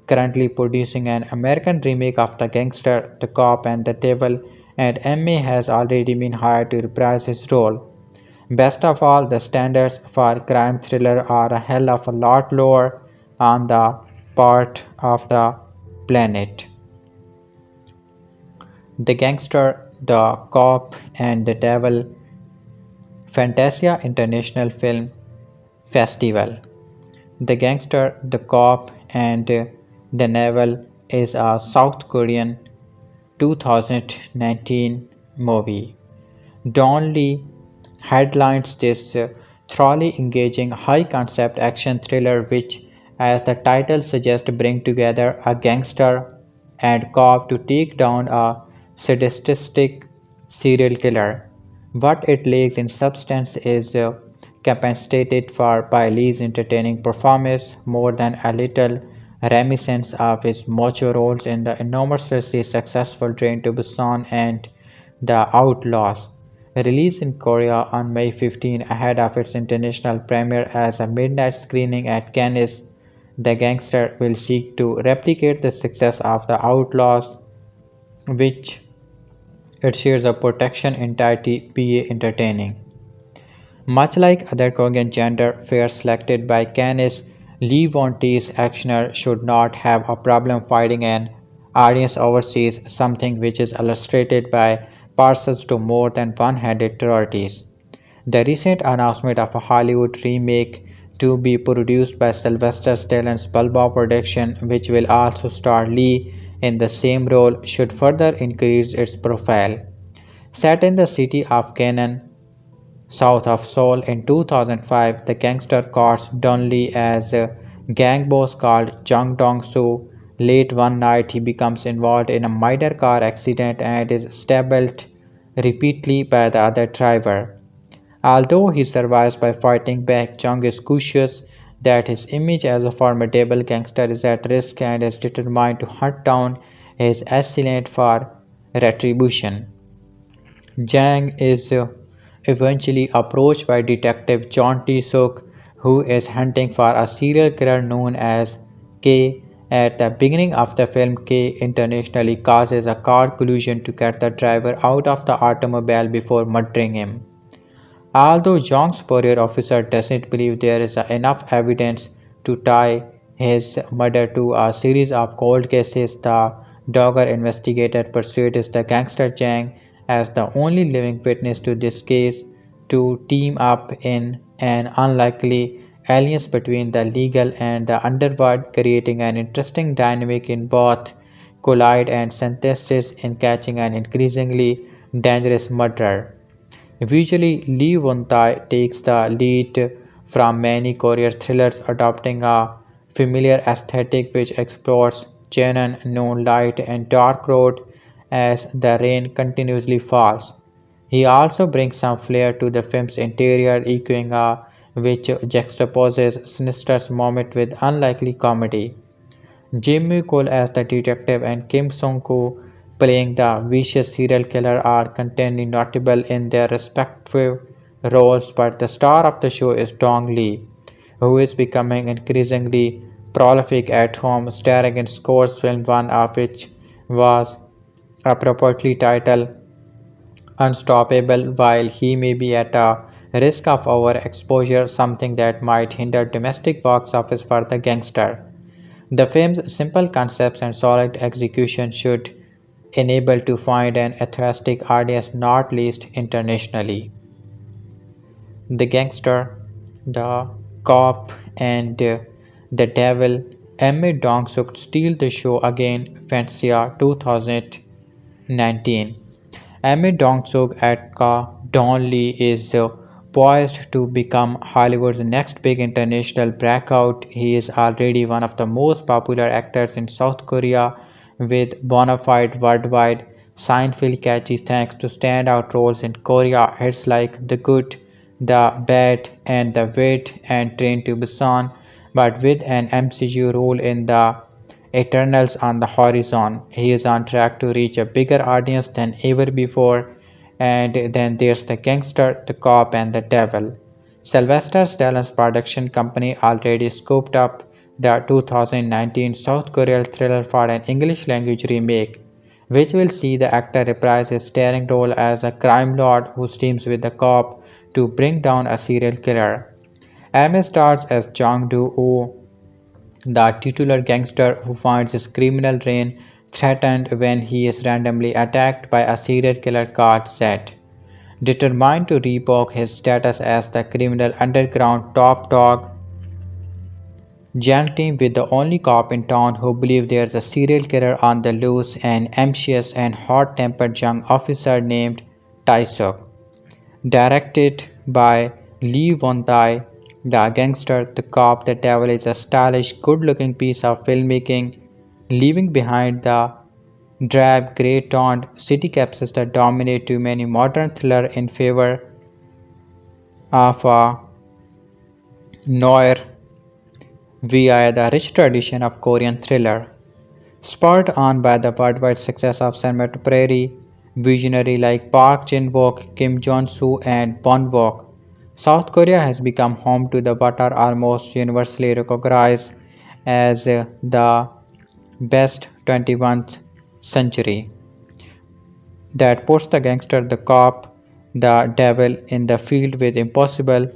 A: currently producing an American remake of The Gangster, The Cop, and The Devil, and Emmy has already been hired to reprise his role. Best of all, the standards for crime thriller are a hell of a lot lower on the part of the planet. The Gangster, The Cop, and The Devil Fantasia International Film Festival. The Gangster, the Cop, and the Devil is a South Korean 2019 movie. Don Lee headlines this thoroughly engaging high concept action thriller which, as the title suggests, brings together a gangster and cop to take down a sadistic serial killer. What it lacks in substance is compensated for by Lee's entertaining performance more than a little reminiscence of his macho roles in the enormously successful Train to Busan and The Outlaws. Released in Korea on May 15 ahead of its international premiere as a midnight screening at Cannes, The Gangster will seek to replicate the success of The Outlaws, which it shares a protection entirety PA entertaining. Much like other Korean gender fairs selected by Cannes, Lee Won-tae's actioner should not have a problem finding an audience overseas, something which is illustrated by parcels to more than one-handed priorities. The recent announcement of a Hollywood remake to be produced by Sylvester Stallone's Bulba production, which will also star Lee in the same role, should further increase its profile. Set in the city of Canaan, south of Seoul in 2005, the gangster caught Donnelly as a gang boss called Jang Dong-soo. Late one night, he becomes involved in a minor car accident and is stabbed repeatedly by the other driver. Although he survives by fighting back, Jung is cautious that his image as a formidable gangster is at risk and is determined to hunt down his assailant for retribution. Jang is eventually approached by Detective Jung Tae-suk, who is hunting for a serial killer known as K. At the beginning of the film, K intentionally causes a car collision to get the driver out of the automobile before murdering him. Although Jong's superior officer doesn't believe there is enough evidence to tie his murder to a series of cold cases, the Dogger investigator persuades the gangster Jang as the only living witness to this case to team up in an unlikely alliance between the legal and the underworld, creating an interesting dynamic in both collide and synthesis in catching an increasingly dangerous murderer. Visually, Lee Won-tae takes the lead from many Korean thrillers, adopting a familiar aesthetic which explores Chenon, known light and dark road as the rain continuously falls. He also brings some flair to the film's interior, echoing a which juxtaposes sinister moment with unlikely comedy. Kim Mu-yeol as the detective and Kim Sung-koo playing the vicious serial killer are contending notable in their respective roles, but the star of the show is Dong Lee, who is becoming increasingly prolific at home, starring in scores films, one of which was appropriately titled Unstoppable. While he may be at a risk of overexposure, something that might hinder domestic box office for the gangster. The film's simple concepts and solid execution should enable to find an enthusiastic audience, not least internationally. The Gangster, The Cop, and The Devil. Ma Dong-seok steal the show again. Fantasia 2019. Ma Dong-seok aka Don Lee is poised to become Hollywood's next big international breakout. He is already one of the most popular actors in South Korea with bona fide worldwide Seinfeld catchy thanks to standout roles in Korea hits like The Good, The Bad, and The Wit and Train to Busan, but with an MCU role in the Eternals on the horizon. He is on track to reach a bigger audience than ever before. And then there's the gangster, the cop, and the devil. Sylvester Stallone's production company already scooped up the 2019 South Korean thriller for an English language remake, which will see the actor reprise his starring role as a crime lord who teams with the cop to bring down a serial killer. Amy stars as Jang Dong-soo, the titular gangster who finds his criminal reign threatened when he is randomly attacked by a serial killer called Zed. Determined to revoke his status as the criminal underground top dog, Jang team with the only cop in town who believes there's a serial killer on the loose, an ambitious and hot-tempered young officer named Tae-suk. Directed by Lee Won-tae, The Gangster, The Cop, The Devil is a stylish, good-looking piece of filmmaking, leaving behind the drab, grey-toned city capsules that dominate too many modern thrillers in favor of a noir via the rich tradition of Korean thriller. Spurred on by the worldwide success of cinematography visionary like Park Chin-wook, Kim Jong-soo, and Bon Wook, South Korea has become home to the what are almost universally recognized as the best 21st century that puts the gangster, the cop, the devil in the field with impossible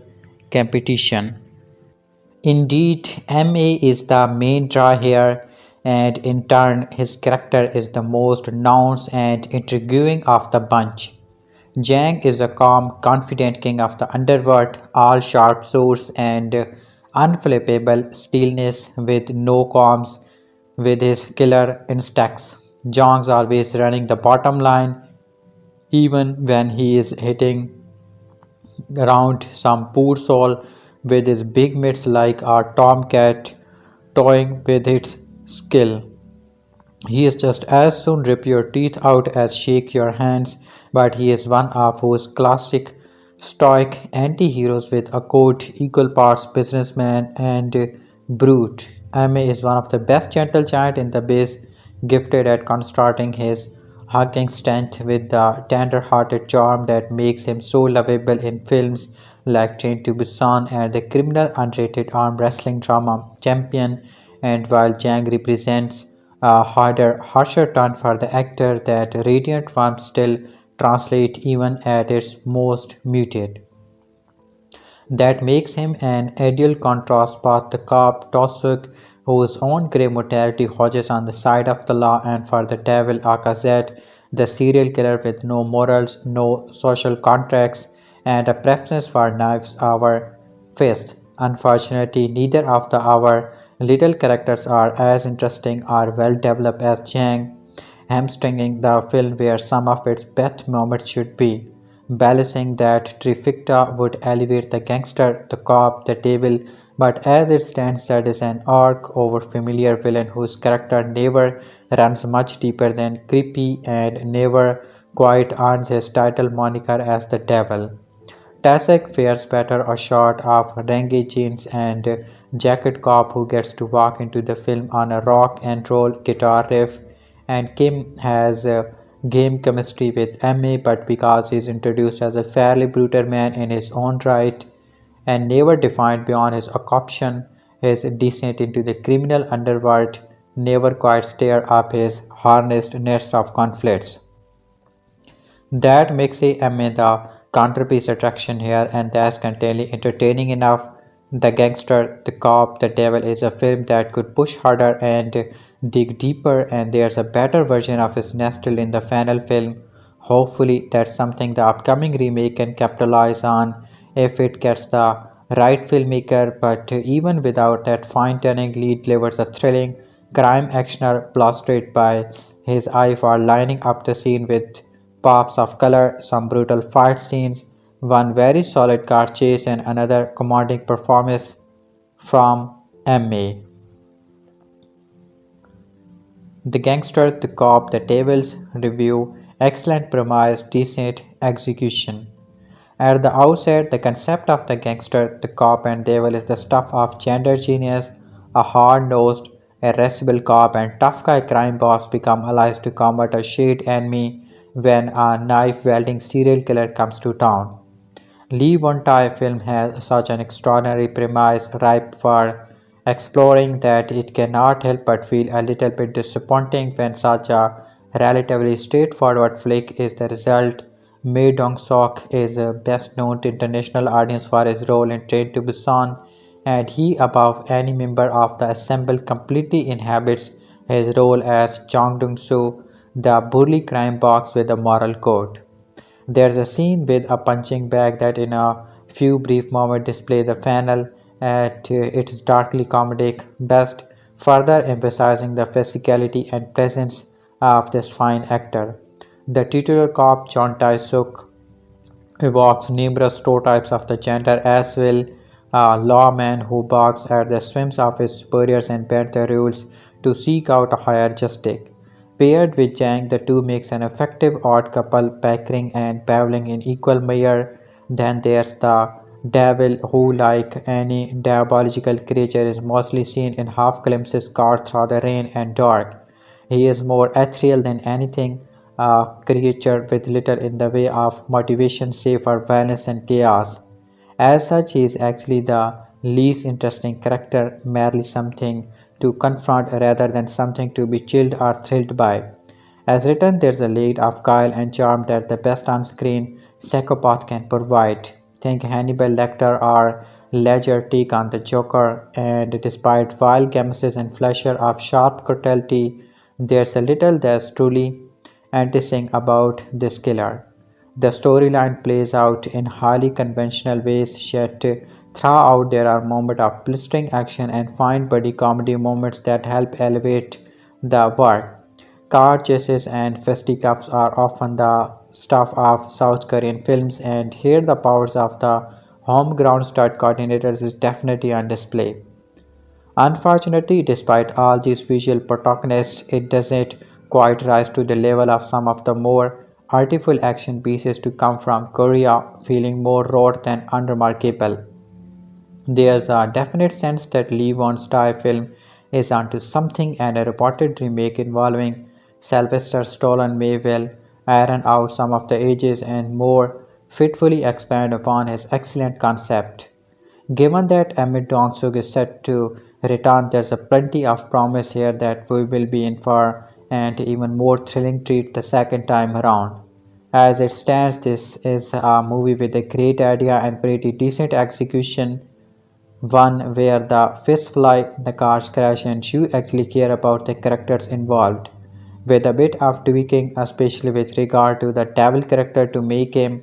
A: competition. Indeed, MA is the main draw here, and in turn, his character is the most nuanced and intriguing of the bunch. Jang is a calm, confident king of the underworld, all sharp swords and unflappable stillness with no qualms with his killer instincts. Jang's always running the bottom line, even when he is hitting around some poor soul with his big mitts like a tomcat toying with its skill. He is just as soon rip your teeth out as shake your hands, but he is one of those classic stoic anti-heroes with a code equal parts businessman and brute. Ame is one of the best gentle giant in the biz, gifted at constructing his hugging strength with the tender-hearted charm that makes him so lovable in films like Train to Busan and the criminal unrated arm wrestling drama Champion. And while Jang represents a harder, harsher tone for the actor, that radiant warmth still translates even at its most muted. That makes him an ideal contrast both the cop Tae-suk, whose own grey mortality hodges on the side of the law, and for the devil Akazet, the serial killer with no morals, no social contracts, and a preference for knives our fist. Unfortunately, neither of the our little characters are as interesting or well developed as Chang. hamstringing the film where some of its best moments should be. Balancing that trifecta would elevate the gangster, the cop, the devil, but as it stands, that is an arc over familiar villain whose character never runs much deeper than creepy and never quite earns his title moniker as the devil. Tae-suk fares better a shot of Rangi jeans and jacket cop who gets to walk into the film on a rock and roll guitar riff, and Kim has game chemistry with Ma, but because he's introduced as a fairly brutal man in his own right and never defined beyond his occupation, his descent into the criminal underworld never quite stir up his harnessed nest of conflicts. That makes him the counterpiece attraction here, and that's continually entertaining enough. The Gangster, the Cop, the Devil is a film that could push harder and dig deeper, and there's a better version of his nestled in the final film. Hopefully, that's something the upcoming remake can capitalize on if it gets the right filmmaker. But even without that fine tuning, Lee delivers a thrilling crime actioner blasted by his eye for lining up the scene with pops of color, some brutal fight scenes, one very solid car chase, and another commanding performance from Ma. The Gangster, the Cop, the Devils review, excellent premise, decent execution. At the outset, the concept of the gangster, the cop, and devil is the stuff of gender genius. A hard nosed, irascible cop and tough guy crime boss become allies to combat a shared enemy when a knife wielding serial killer comes to town. Lee Won-tae film has such an extraordinary premise ripe for exploring that it cannot help but feel a little bit disappointing when such a relatively straightforward flick is the result. Ma Dong-seok is best known to international audience for his role in Train to Busan, and he, above any member of the ensemble, completely inhabits his role as Jang Dong-soo, the burly crime boss with a moral code. There's a scene with a punching bag that in a few brief moments display the final at its darkly comedic best, further emphasizing the physicality and presence of this fine actor. The titular cop Jung Tae-suk evokes numerous stereotypes of the gender as well. A lawman who barks at the whims of his superiors and bends the rules to seek out a higher justice. Paired with Jang, the two makes an effective odd couple, bickering and babbling in equal measure. Then there's the devil, who, like any diabolical creature, is mostly seen in half glimpses caught through the rain and dark. He is more ethereal than anything, a creature with little in the way of motivation save for violence and chaos. As such, he is actually the least interesting character, merely something to confront rather than something to be chilled or thrilled by. As written, there's a laid of guile and charm that the best on screen psychopath can provide. Think Hannibal Lecter or Ledger take on the Joker, and despite vile grimaces and flashes of sharp cruelty, there's a little that's truly enticing about this killer. The storyline plays out in highly conventional ways, yet throughout there are moments of blistering action and fine buddy comedy moments that help elevate the work. Car chases and fisticuffs are often the stuff of South Korean films, and here the powers of the homegrown stunt coordinators is definitely on display. Unfortunately, despite all these visual protagonists, it doesn't quite rise to the level of some of the more artful action pieces to come from Korea, feeling more raw than unremarkable. There's a definite sense that Lee Won-tae film is onto something, and a reported remake involving Sylvester Stallone may well iron out some of the edges and more fitfully expand upon his excellent concept. Given that Ma Dong-seok is set to return, there's a plenty of promise here that we will be in for an even more thrilling treat the second time around. As it stands, this is a movie with a great idea and pretty decent execution, one where the fists fly, the cars crash, and you actually care about the characters involved. With a bit of tweaking, especially with regard to the devil character to make him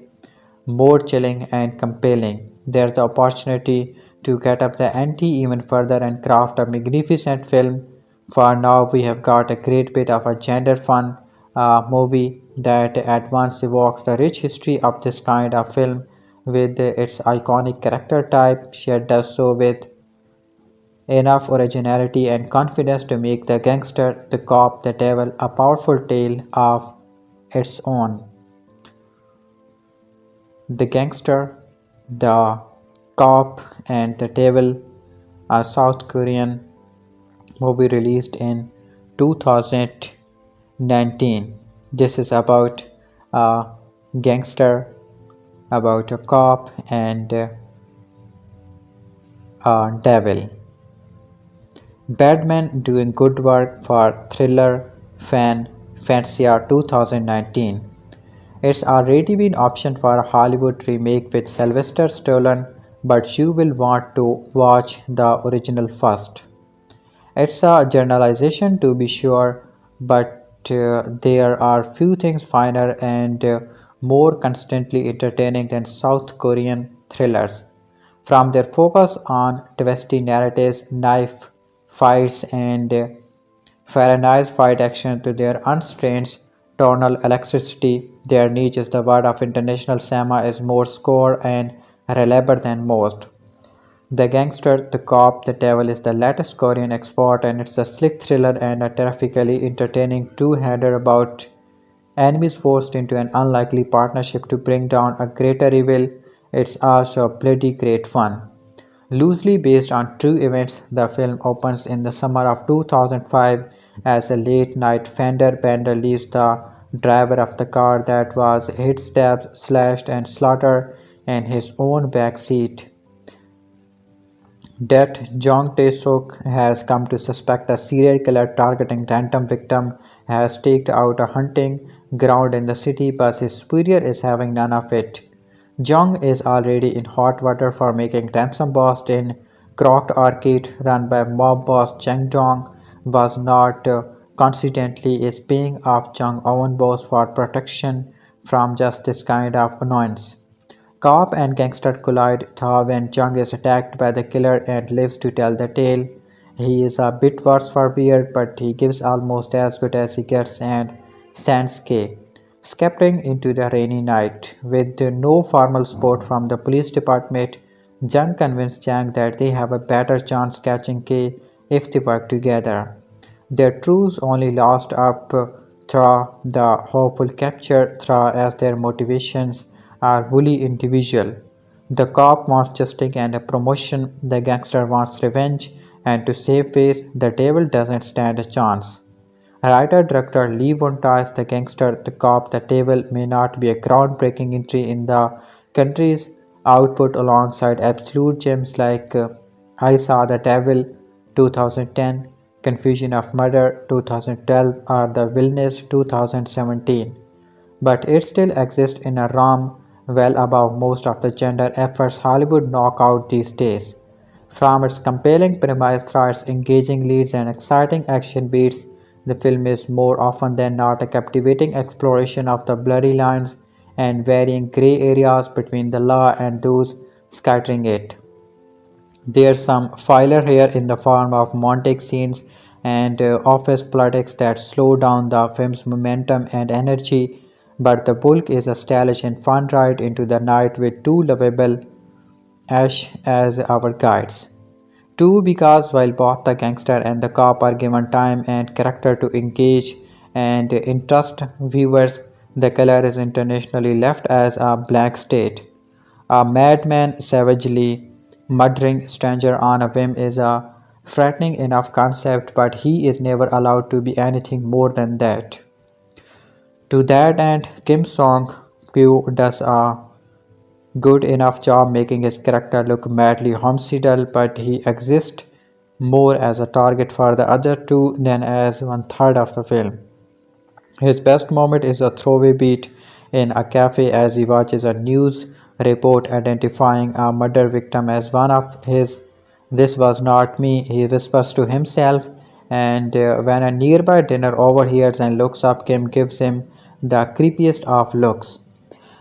A: more chilling and compelling. There's the opportunity to get up the ante even further and craft a magnificent film. For now, we have got a great bit of a gender fun, movie that at once evokes the rich history of this kind of film with its iconic character type, yet does so with enough originality and confidence to make the gangster, the cop, the devil a powerful tale of its own. The Gangster, The Cop, and The Devil, a South Korean movie released in 2019. This is about a gangster, about a cop, and a devil. Batman doing good work for thriller fan Fantasia 2019. It's already been optioned for a Hollywood remake with Sylvester Stallone, but you will want to watch the original first. It's a generalization to be sure, but there are few things finer and more constantly entertaining than South Korean thrillers. From their focus on twisty narratives, knife fights, and Fahrenheit fight action to their unstrained tonal electricity, their niche is the word of international cinema is more score and reliable than most. The Gangster, The Cop, The Devil is the latest Korean export and it's a slick thriller and a terrifically entertaining two-hander about enemies forced into an unlikely partnership to bring down a greater evil. It's also bloody great fun. Loosely based on true events, the film opens in the summer of 2005 as a late night fender bender leaves the driver of the car that was hit, stabbed, slashed, and slaughtered in his own back seat that Jung Tae-suk has come to suspect a serial killer targeting random victim has staked out a hunting ground in the city, but his superior is having none of it. Jung is already in hot water for making ransom boss in Crocked Arcade run by mob boss Jang Dong was not coincidentally is paying off Jung own boss for protection from just this kind of annoyance. Cop and gangster collide when Chung is attacked by the killer and lives to tell the tale. He is a bit worse for wear, but he gives almost as good as he gets and sends K. Scampering into the rainy night. With no formal support from the police department, Jung convinces Chang that they have a better chance catching K if they work together. Their truce only lasts up through the hopeful capture through as their motivations are wholly individual. The cop wants justice and a promotion, the gangster wants revenge, and to save face, the devil doesn't stand a chance. Writer-director Lee Won-tae's The Gangster, The Cop, The Devil may not be a groundbreaking entry in the country's output alongside absolute gems like I Saw the Devil 2010, Confusion of Murder 2012 or The Wilderness 2017, but it still exists in a realm well above most of the gender efforts Hollywood knock out these days. From its compelling premise through its engaging leads and exciting action beats, the film is more often than not a captivating exploration of the blurry lines and varying gray areas between the law and those scattering it. There's some filler here in the form of montage scenes and office politics that slow down the film's momentum and energy, but the bulk is a stylish and fun ride into the night with two lovable Ash as our guides. Two, because while both the gangster and the cop are given time and character to engage and interest viewers, the killer is intentionally left as a blank state. A madman savagely murdering stranger on a whim is a frightening enough concept, but he is never allowed to be anything more than that. To that end, Kim Song-kyu does a good enough job making his character look madly homicidal, but he exists more as a target for the other two than as one third of the film. His best moment is a throwaway beat in a cafe as he watches a news report identifying a murder victim as one of his. This was not me, he whispers to himself, and when a nearby dinner overhears and looks up, Kim gives him the creepiest of looks.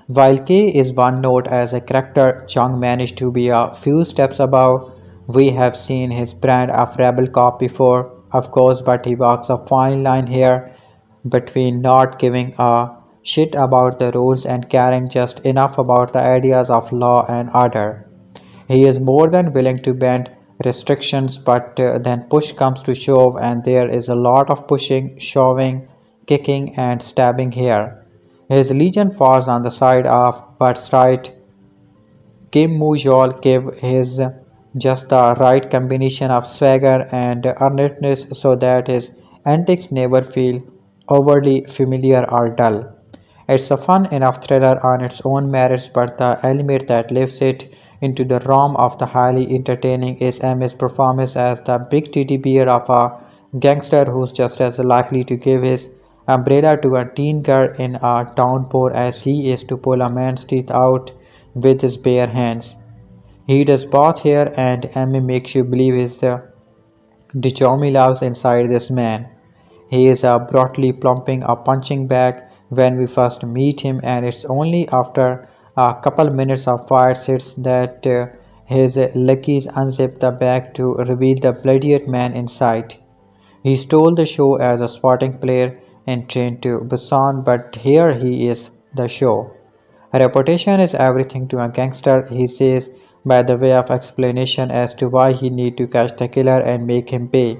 A: While K is one note as a character, Chung managed to be a few steps above. We have seen his brand of rebel cop before, of course, but he walks a fine line here. between not giving a shit about the rules and caring just enough about the ideas of law and order. He is more than willing to bend restrictions, but then push comes to shove, and there is a lot of pushing, shoving, kicking, and stabbing here. His legion falls on the side of what's right. Kim Mu-yeol gave his just the right combination of swagger and earnestness so that his antics never feel overly familiar or dull. It's a fun enough thriller on its own merits, but the element that lifts it into the realm of the highly entertaining is Emmy's performance as the big titty bear of a gangster who's just as likely to give his umbrella to a teen girl in a downpour as he is to pull a man's teeth out with his bare hands. He does both here, and Emmy makes you believe his dichotomy lives inside this man. He is broadly plumping a punching bag when we first meet him, and it's only after a couple minutes of fight sits that his lackeys unzip the bag to reveal the bloodied man inside. He stole the show as a sporting player and trained to Busan, but here he is the show. Reputation is everything to a gangster, he says, by the way of explanation as to why he need to catch the killer and make him pay.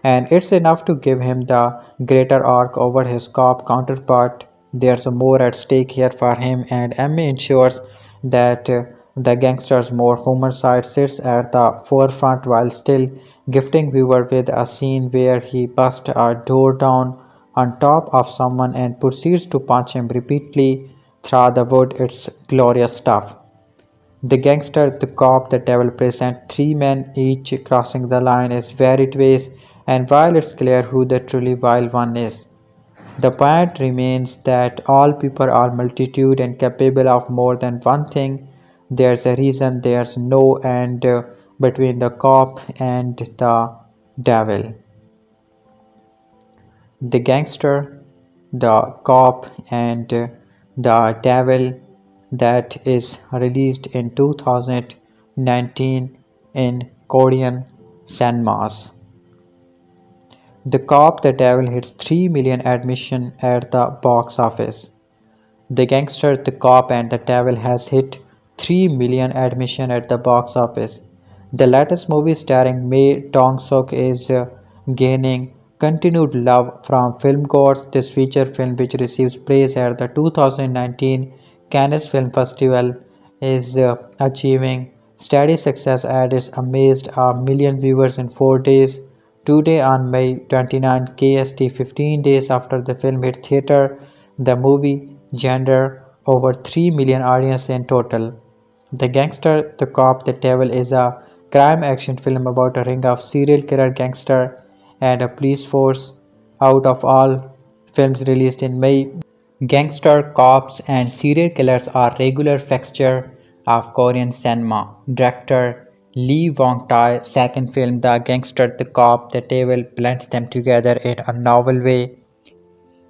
A: And it's enough to give him the greater arc over his cop counterpart. There's more at stake here for him, and Emmy ensures that the gangster's more human side sits at the forefront while still gifting viewer with a scene where he busts a door down on top of someone and proceeds to punch him repeatedly through the wood. It's glorious stuff. The gangster, the cop, the devil present three men each crossing the line is varied ways, and while it's clear who the truly wild one is, the point remains that all people are multitude and capable of more than one thing. There's a reason there's no and between the cop and the devil. The gangster, the cop, and the devil that is released in 2019 in Korean cinemas. The Cop the Devil hits 3 million admission at the box office. The Gangster, the Cop, and the Devil has hit 3 million admission at the box office. The latest movie starring Ma Dong-seok is gaining continued love from filmgoers. This feature film, which receives praise at the 2019 Cannes Film Festival, is achieving steady success as it's amazed a million viewers in 4 days. Today on May 29 KST, 15 days after the film hit theater, the movie gendered over 3 million audience in total. The Gangster, the Cop, the Devil is a crime action film about a ring of serial killer gangster and a police force. Out of all films released in May, gangster, cops, and serial killers are regular fixture of Korean cinema. Director Lee Won-tae's second film, The Gangster, the Cop, the Devil, blends them together in a novel way,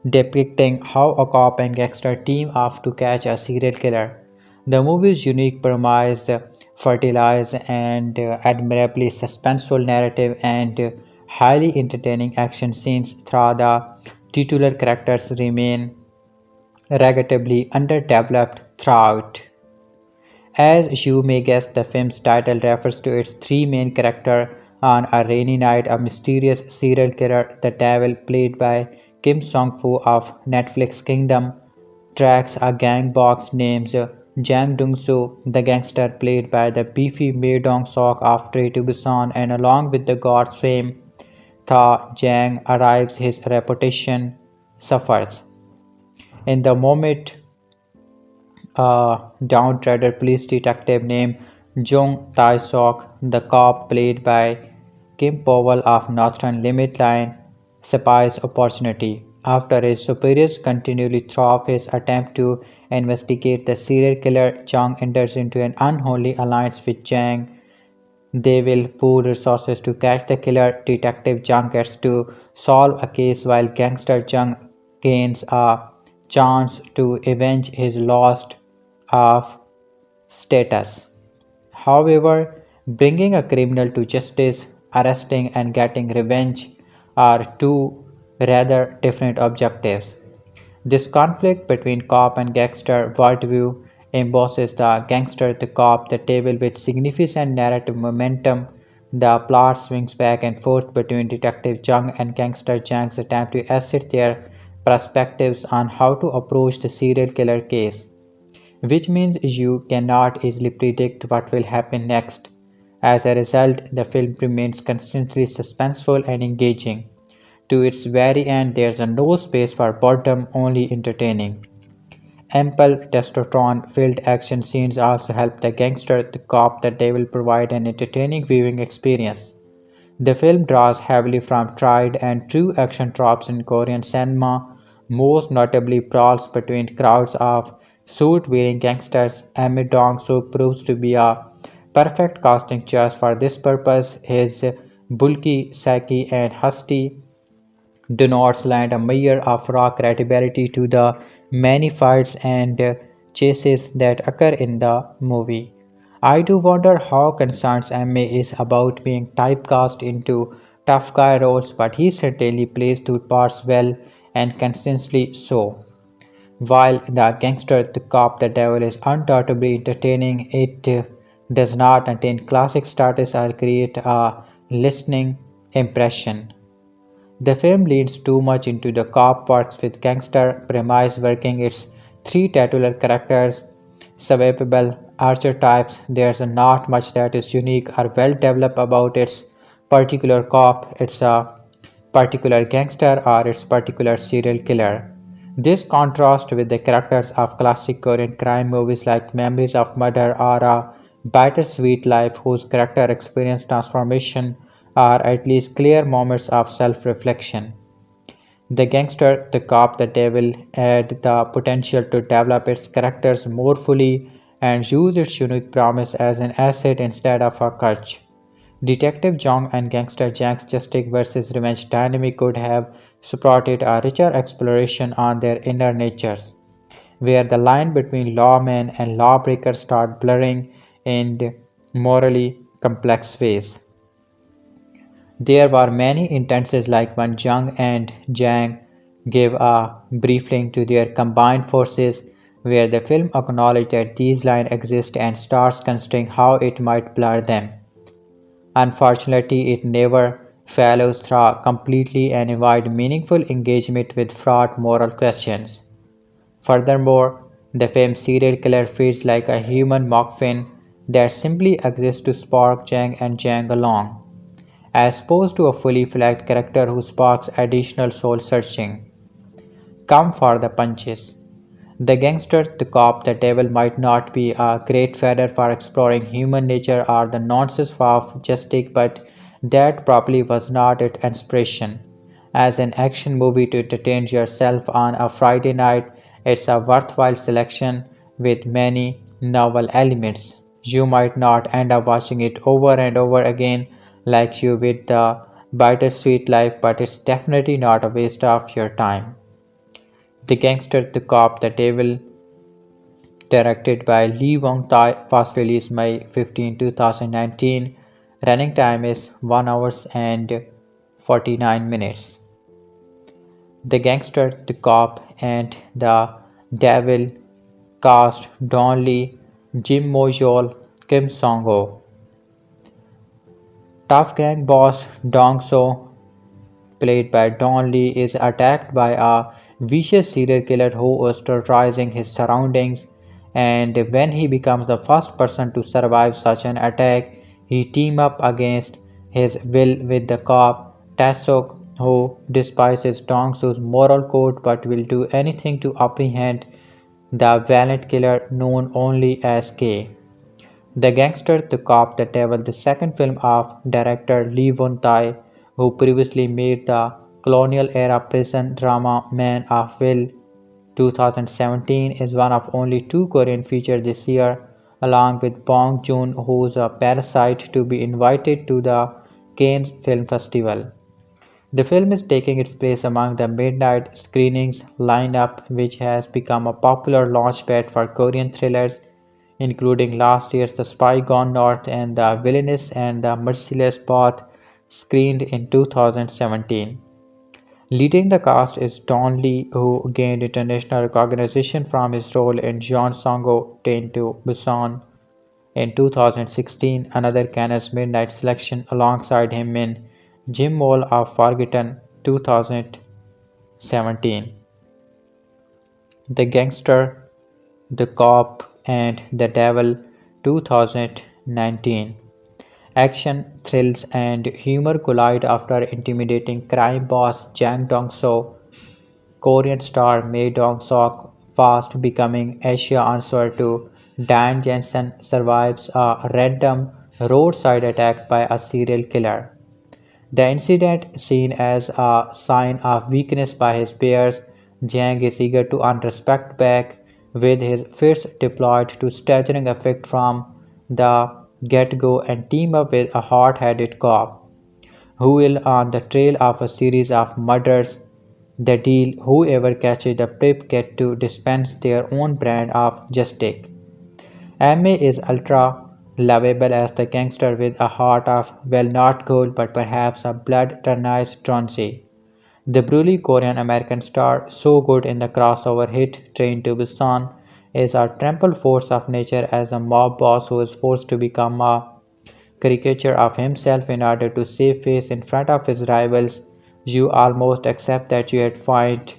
A: depicting how a cop and gangster team up to catch a serial killer. The movie's unique premise, fertilized and admirably suspenseful narrative, and highly entertaining action scenes through the titular characters remain regrettably underdeveloped throughout. As you may guess, the film's title refers to its three main characters. On a rainy night, a mysterious serial killer, the devil, played by Kim Song-foo of Netflix Kingdom, tracks a gang boss named Jang Dong-soo, the gangster, played by the beefy Ma Dong-seok of Train to Busan, and along with the god's fame, Tha Jang arrives, his reputation suffers. In the moment, a downtrodden police detective named Jung Tae-suk, the cop played by Kim Powell of Northern Limit Line, spies opportunity. After his superiors continually thwart his attempt to investigate the serial killer, Chung enters into an unholy alliance with Chang. They will pool resources to catch the killer. Detective Jung gets to solve a case while gangster Jung gains a chance to avenge his lost of status. However, bringing a criminal to justice, arresting and getting revenge are two rather different objectives. This conflict between cop and gangster worldview embosses the gangster the cop the table with significant narrative momentum. The plot swings back and forth between Detective Jung and Gangster Jang's attempt to assert their perspectives on how to approach the serial killer case, which means you cannot easily predict what will happen next. As a result, the film remains constantly suspenseful and engaging. To its very end, there's no space for boredom, only entertaining. Ample testosterone filled action scenes also help the gangster the cop that they will provide an entertaining viewing experience. The film draws heavily from tried and true action tropes in Korean cinema, most notably brawls between crowds of suit-wearing gangsters. Ma Dong-seok proves to be a perfect casting choice for this purpose. His bulky psyche and husky do not lend a measure of raw credibility to the many fights and chases that occur in the movie. I do wonder how concerned MA is about being typecast into tough guy roles, but he certainly plays two parts well and consistently so. While the gangster, the cop, the devil is undoubtedly entertaining, it does not attain classic status or create a listening impression. The film leans too much into the cop works with gangster premise, working its three titular characters, survivable archetypes. There's not much that is unique or well developed about its particular cop, its particular gangster, or its particular serial killer. This contrasts with the characters of classic Korean crime movies like Memories of Murder or A Bittersweet Life, whose character experience transformation or at least clear moments of self reflection. The gangster, the cop, the devil had the potential to develop its characters more fully and use its unique promise as an asset instead of a crutch. Detective Jong and Gangster Jack's justice versus revenge dynamic could have supported a richer exploration on their inner natures, where the line between lawman and lawbreaker start blurring in morally complex ways. There were many instances like when Jung and Jang gave a briefing to their combined forces, where the film acknowledged that these lines exist and starts considering how it might blur them. Unfortunately, it never follows through completely and avoids meaningful engagement with fraught moral questions. Furthermore, the famed serial killer feels like a human MacGuffin that simply exists to spark Jang and Jang along, as opposed to a fully fledged character who sparks additional soul searching. Come for the punches. The gangster, the cop, the devil might not be a great feather for exploring human nature or the nonsense of justice, but that probably was not its inspiration. As an action movie to entertain yourself on a Friday night, it's a worthwhile selection with many novel elements. You might not end up watching it over and over again like you with the bittersweet life, but it's definitely not a waste of your time. The Gangster, the Cop, the Devil, directed by Lee Won-tae, was released May 15, 2019. Running time is 1 hours and 49 minutes. The Gangster, the Cop, and the Devil cast Don Lee, Kim Mu-yeol, Kim Song-ho. Tough gang boss Dong-soo, played by Don Lee, is attacked by a vicious serial killer who is terrorizing his surroundings. And when he becomes the first person to survive such an attack, he teams up against his will with the cop Tae-suk, who despises Dong-soo's moral code but will do anything to apprehend the violent killer known only as K. The Gangster, the Cop, the Devil, the second film of director Lee Won-tae, who previously made the colonial era prison drama Man of Will 2017, is one of only two Korean features this year, along with Bong Joon, who's a parasite, to be invited to the Cannes Film Festival. The film is taking its place among the midnight screenings lineup, which has become a popular launchpad for Korean thrillers, including last year's The Spy Gone North and The Villainous and The Merciless, both screened in 2017. Leading the cast is Don Lee, who gained international recognition from his role in Jean Songo Train to Busan in 2016, another Cannes Midnight selection alongside him in Jim Mole of Forgotten 2017. The Gangster, The Cop, and The Devil 2019. Action, thrills, and humor collide after intimidating crime boss Jang Dong-soo, Korean star Ma Dong-seok, fast becoming Asia answer to Dan Jensen, survives a random roadside attack by a serial killer. The incident, seen as a sign of weakness by his peers, Jang is eager to earn respect back, with his fists deployed to staggering effect from the get-go and team up with a hot-headed cop who will on the trail of a series of murders. The deal: whoever catches the prep get to dispense their own brand of justice. Ma is ultra lovable as the gangster with a heart of well not gold but perhaps a blood tenacious truancy. The burly Korean American star, so good in the crossover hit Train to Busan, is a trampled force of nature as a mob boss who is forced to become a caricature of himself in order to save face in front of his rivals. You almost accept that you had find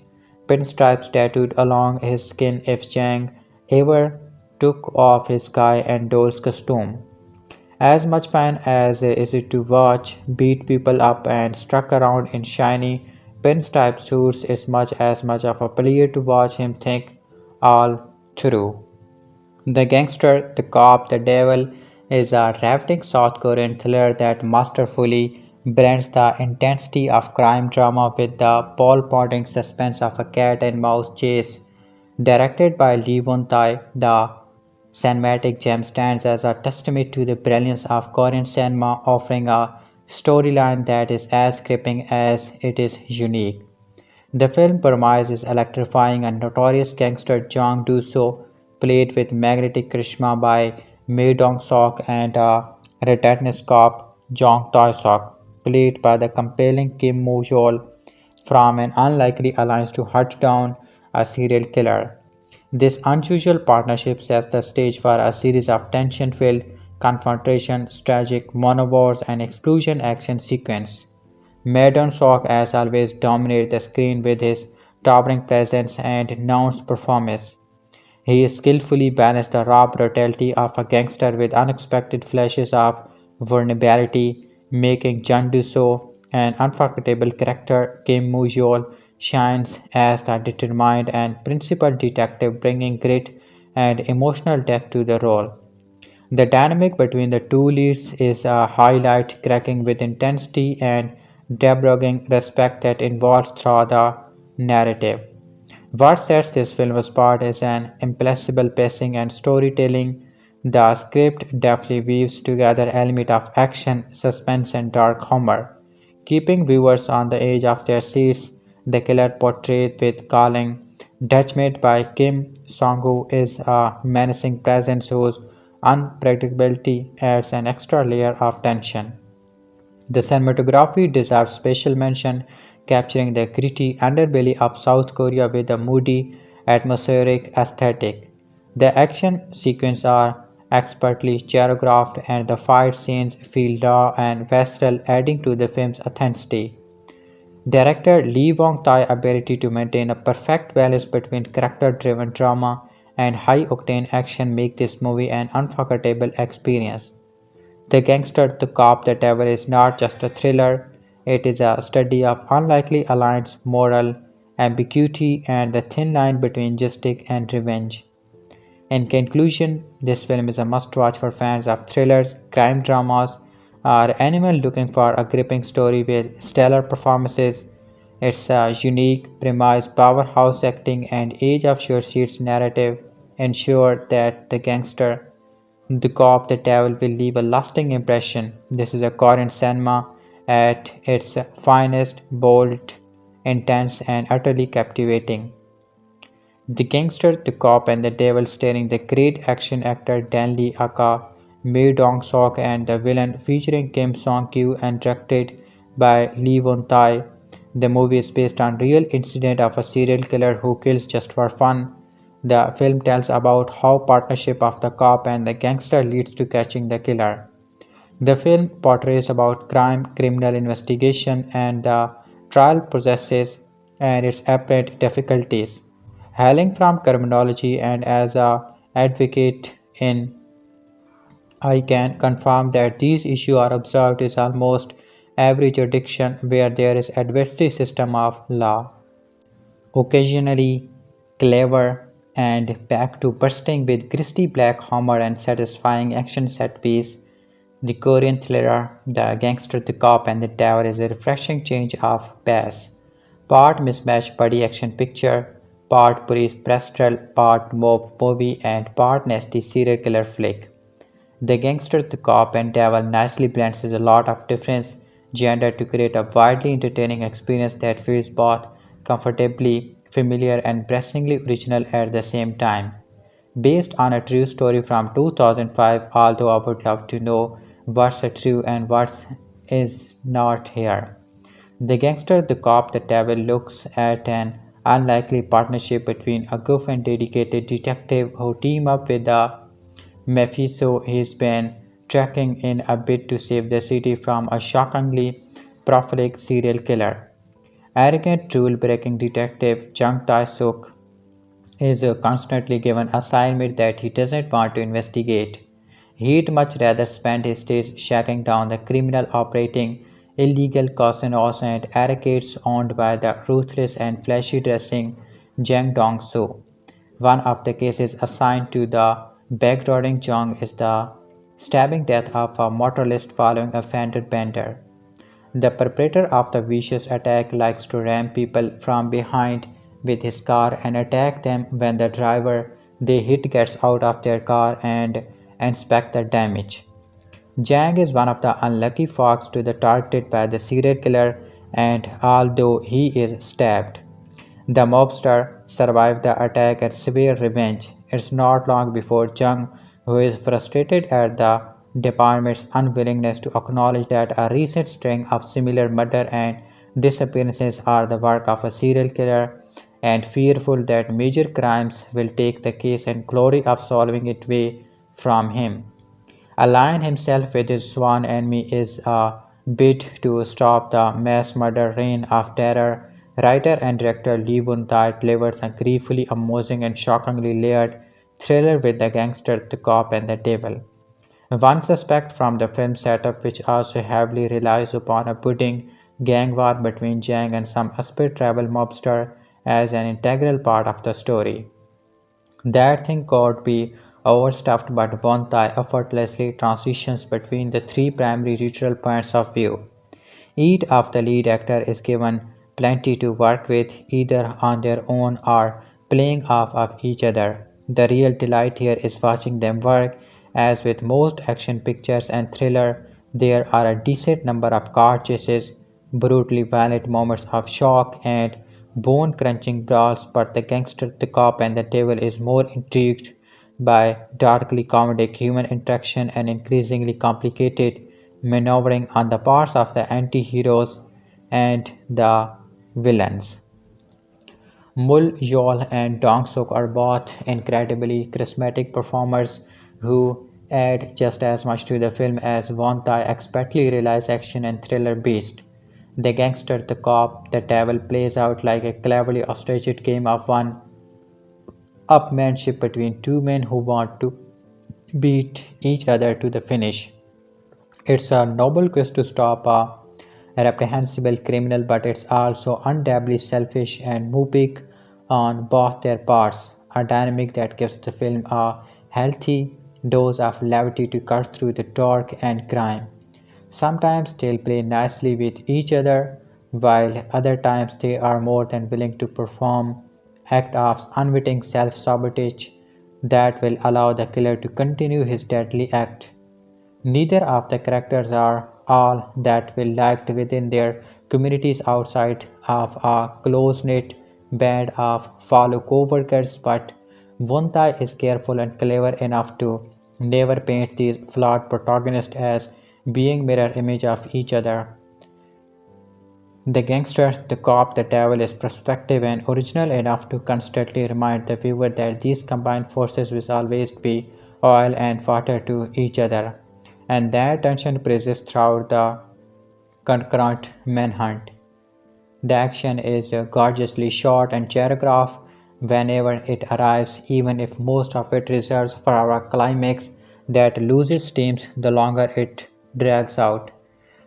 A: pinstripes tattooed along his skin if Chang ever took off his guy and doll's costume. As much fun as it is to watch beat people up and struck around in shiny pinstripe suits, is much of a pleasure to watch him think all through. The Gangster, The Cop, The Devil is a riveting South Korean thriller that masterfully blends the intensity of crime drama with the ball-pounding suspense of a cat and mouse chase. Directed by Lee Won-tae, the cinematic gem stands as a testament to the brilliance of Korean cinema, offering a storyline that is as gripping as it is unique. The film premise is electrifying. A notorious gangster Jang Dong-soo, played with magnetic charisma by Ma Dong-seok, and a relentless cop Jung Tae-suk, played by the compelling Kim Mu-yeol, form an unlikely alliance to hunt down a serial killer. This unusual partnership sets the stage for a series of tension-filled confrontations, tragic monologues, and explosion action sequences. Ma Dong-seok, as always, dominates the screen with his towering presence and nuanced performance. He skillfully balanced the raw brutality of a gangster with unexpected flashes of vulnerability, making Jung Tae-suk an unforgettable character. Kim Mu-yeol shines as the determined and principled detective, bringing grit and emotional depth to the role. The dynamic between the two leads is a highlight, cracking with intensity and debugging respect that involves through the narrative. What sets this film apart is an implacable pacing and storytelling. The script deftly weaves together elements of action, suspense, and dark humor, keeping viewers on the edge of their seats. The killer, portrayed with calling judgment by Kim Song-woo, is a menacing presence whose unpredictability adds an extra layer of tension. The cinematography deserves special mention, capturing the gritty underbelly of South Korea with a moody, atmospheric aesthetic. The action sequences are expertly choreographed, and the fight scenes feel raw and visceral, adding to the film's authenticity. Director Lee Won-tae's ability to maintain a perfect balance between character-driven drama and high-octane action make this movie an unforgettable experience. The Gangster, The Cop, The Devil is not just a thriller, it is a study of unlikely alliance, moral ambiguity, and the thin line between justice and revenge. In conclusion, this film is a must watch for fans of thrillers, crime dramas, or anyone looking for a gripping story with stellar performances. Its unique premise, powerhouse acting, and age of sure sheets narrative ensure that the gangster, the cop, the devil will leave a lasting impression. This is a Korean cinema at its finest, bold, intense, and utterly captivating. The Gangster, the Cop, and the Devil, starring the great action actor Dan Lee aka Ma Dong-seok, and the villain featuring Kim Song-kyu, and directed by Lee Won-tae. The movie is based on real incident of a serial killer who kills just for fun. The film tells about how partnership of the cop and the gangster leads to catching the killer. The film portrays about crime, criminal investigation, and the trial processes and its apparent difficulties. Hailing from criminology and as a advocate in, I can confirm that these issues are observed in almost every jurisdiction where there is adversary system of law. Occasionally clever and back to bursting with gritty black humor and satisfying action set piece. The Korean thriller The Gangster, the Cop and the Devil is a refreshing change of pace. Part mismatched buddy action picture, part police pastoral, part mob movie and part nasty serial killer flick. The Gangster, the Cop and Devil nicely blends a lot of different gender to create a widely entertaining experience that feels both comfortably familiar and pressingly original at the same time. Based on a true story from 2005, although I would love to know what's true and what is not here. The Gangster, the Cop, the Devil looks at an unlikely partnership between a goof and dedicated detective who team up with a Mephisto he's been tracking in a bid to save the city from a shockingly prolific serial killer. Arrogant rule-breaking detective Jung Tae-suk is constantly given assignment that he doesn't want to investigate. He'd much rather spend his days shutting down the criminal operating illegal casinos and arcades owned by the ruthless and flashy dressing Jang Dong-soo. One of the cases assigned to the backdooring Jung is the stabbing death of a motorist following a fender bender. The perpetrator of the vicious attack likes to ram people from behind with his car and attack them when the driver they hit gets out of their car and inspect the damage. Jang is one of the unlucky folks to the targeted by the serial killer and although he is stabbed, the mobster survived the attack and severe revenge. It's not long before Jung, who is frustrated at the department's unwillingness to acknowledge that a recent string of similar murder and disappearances are the work of a serial killer, and fearful that major crimes will take the case and glory of solving it away from him. Align himself with his sworn enemy is a bid to stop the mass murder reign of terror. Writer and director Lee Won-tae delivers a gleefully amusing and shockingly layered thriller with the gangster, the cop, and the devil. One suspect from the film setup, which also heavily relies upon a budding gang war between Jang and some aspect tribal mobster as an integral part of the story. That thing could be overstuffed, but Won-tae effortlessly transitions between the three primary regional points of view. Each of the lead actor is given plenty to work with, either on their own or playing off of each other. The real delight here is watching them work. As with most action pictures and thriller, there are a decent number of car chases, brutally violent moments of shock, and bone-crunching brawls, but the gangster, the cop, and the devil is more intrigued by darkly comedic human interaction and increasingly complicated maneuvering on the parts of the anti-heroes and the villains. Mu-yeol and Dong-suk are both incredibly charismatic performers who add just as much to the film as Won-tae expertly realized action and thriller beast. The gangster, the cop, the devil plays out like a cleverly orchestrated game of one-upmanship between two men who want to beat each other to the finish. It's a noble quest to stop a reprehensible criminal, but it's also undoubtedly selfish and moving on both their parts, a dynamic that gives the film a healthy dose of levity to cut through the dark and crime. Sometimes they'll play nicely with each other, while other times they are more than willing to perform act of unwitting self-sabotage that will allow the killer to continue his deadly act. Neither of the characters are all that well liked within their communities outside of a close-knit band of fellow co-workers, but Wontai is careful and clever enough to never paint these flawed protagonists as being mirror image of each other. The gangster, the cop, the devil is perspective and original enough to constantly remind the viewer that these combined forces will always be oil and water to each other, and that tension persists throughout the concurrent manhunt. The action is gorgeously shot and choreographed whenever it arrives, even if most of it reserves for a climax that loses steam the longer it drags out.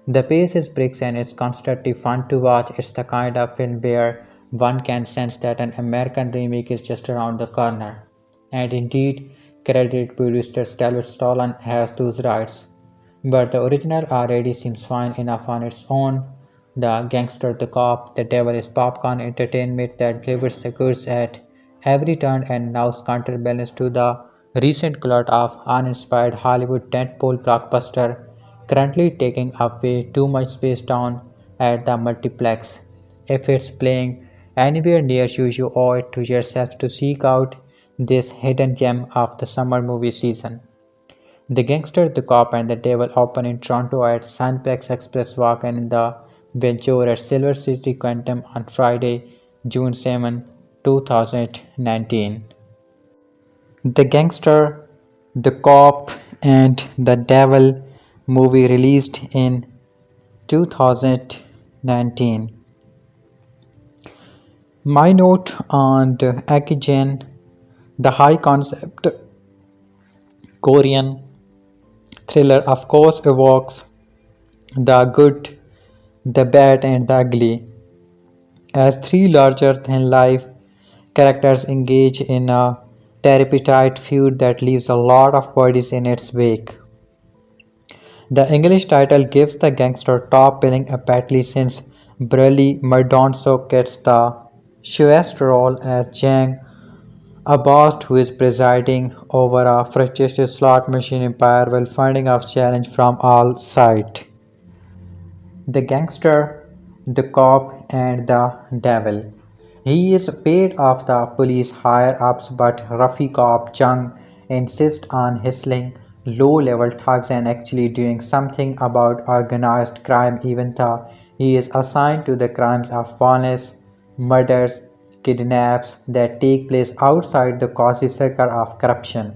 A: The pace is brisk and it's constantly fun to watch. It's the kind of film where one can sense that an American remake is just around the corner. And indeed, credited producer David Stolen has those rights. But the original already seems fine enough on its own. The gangster, the cop, the devil is popcorn entertainment that delivers the goods at every turn and nows counterbalance to the recent glut of uninspired Hollywood tentpole blockbuster currently taking up way too much space down at the multiplex. If it's playing anywhere near you, you owe it to yourself to seek out this hidden gem of the summer movie season. The Gangster, the Cop, and the Devil open in Toronto at Sunplex Express Walk and in the Venture at Silver City Quantum on Friday, June 7, 2019. The Gangster, the Cop, and the Devil movie released in 2019. My note on the Akigen, the high concept Korean thriller, of course, evokes the good, the bad, and the ugly, as three larger than life characters engage in a tripartite feud that leaves a lot of bodies in its wake. The English title gives the gangster top billing aptly since burly Ma Dong-seok gets the showest role as Jang, a boss who is presiding over a fictitious slot machine empire while fending off challenge from all sides. The gangster, the cop, and the devil. He is paid off the police higher ups, but Ruffy cop Jung insists on hustling low level thugs and actually doing something about organized crime, even though he is assigned to the crimes of violence, murders, kidnaps that take place outside the cozy circle of corruption.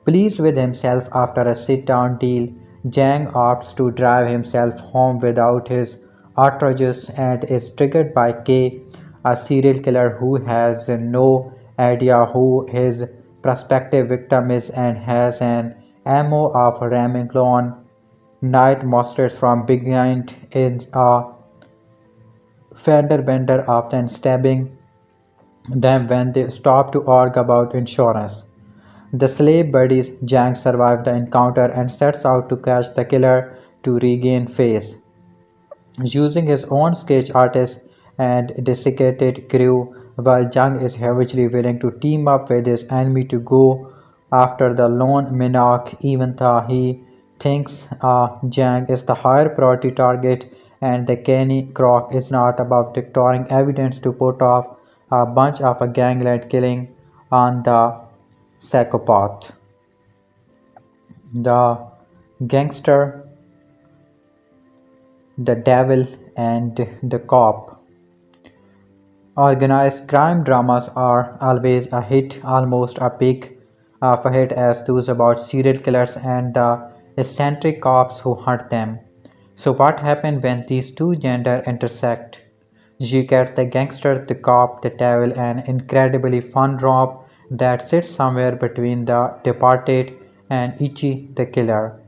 A: Pleased with himself after a sit-down deal, Jang opts to drive himself home without his outrageous and is triggered by K, a serial killer who has no idea who his prospective victim is and has an ammo of ramming on night monsters from behind in a fender bender, often stabbing them when they stop to argue about insurance. The slave buddies Jang survives the encounter and sets out to catch the killer to regain face. Using his own sketch artist and desiccated crew, while Jang is hugely willing to team up with his enemy to go after the lone monarch, even though he thinks Jang is the higher priority target, and the Kenny Croc is not about declaring evidence to put off a bunch of a gangland killing on the psychopath. The gangster, the devil, and the cop. Organized crime dramas are always a hit, almost a peak of a hit as those about serial killers and the eccentric cops who hunt them. So, what happens when these two genders intersect? You get the gangster, the cop, the devil, an incredibly fun romp that sits somewhere between the departed and Ichi the killer.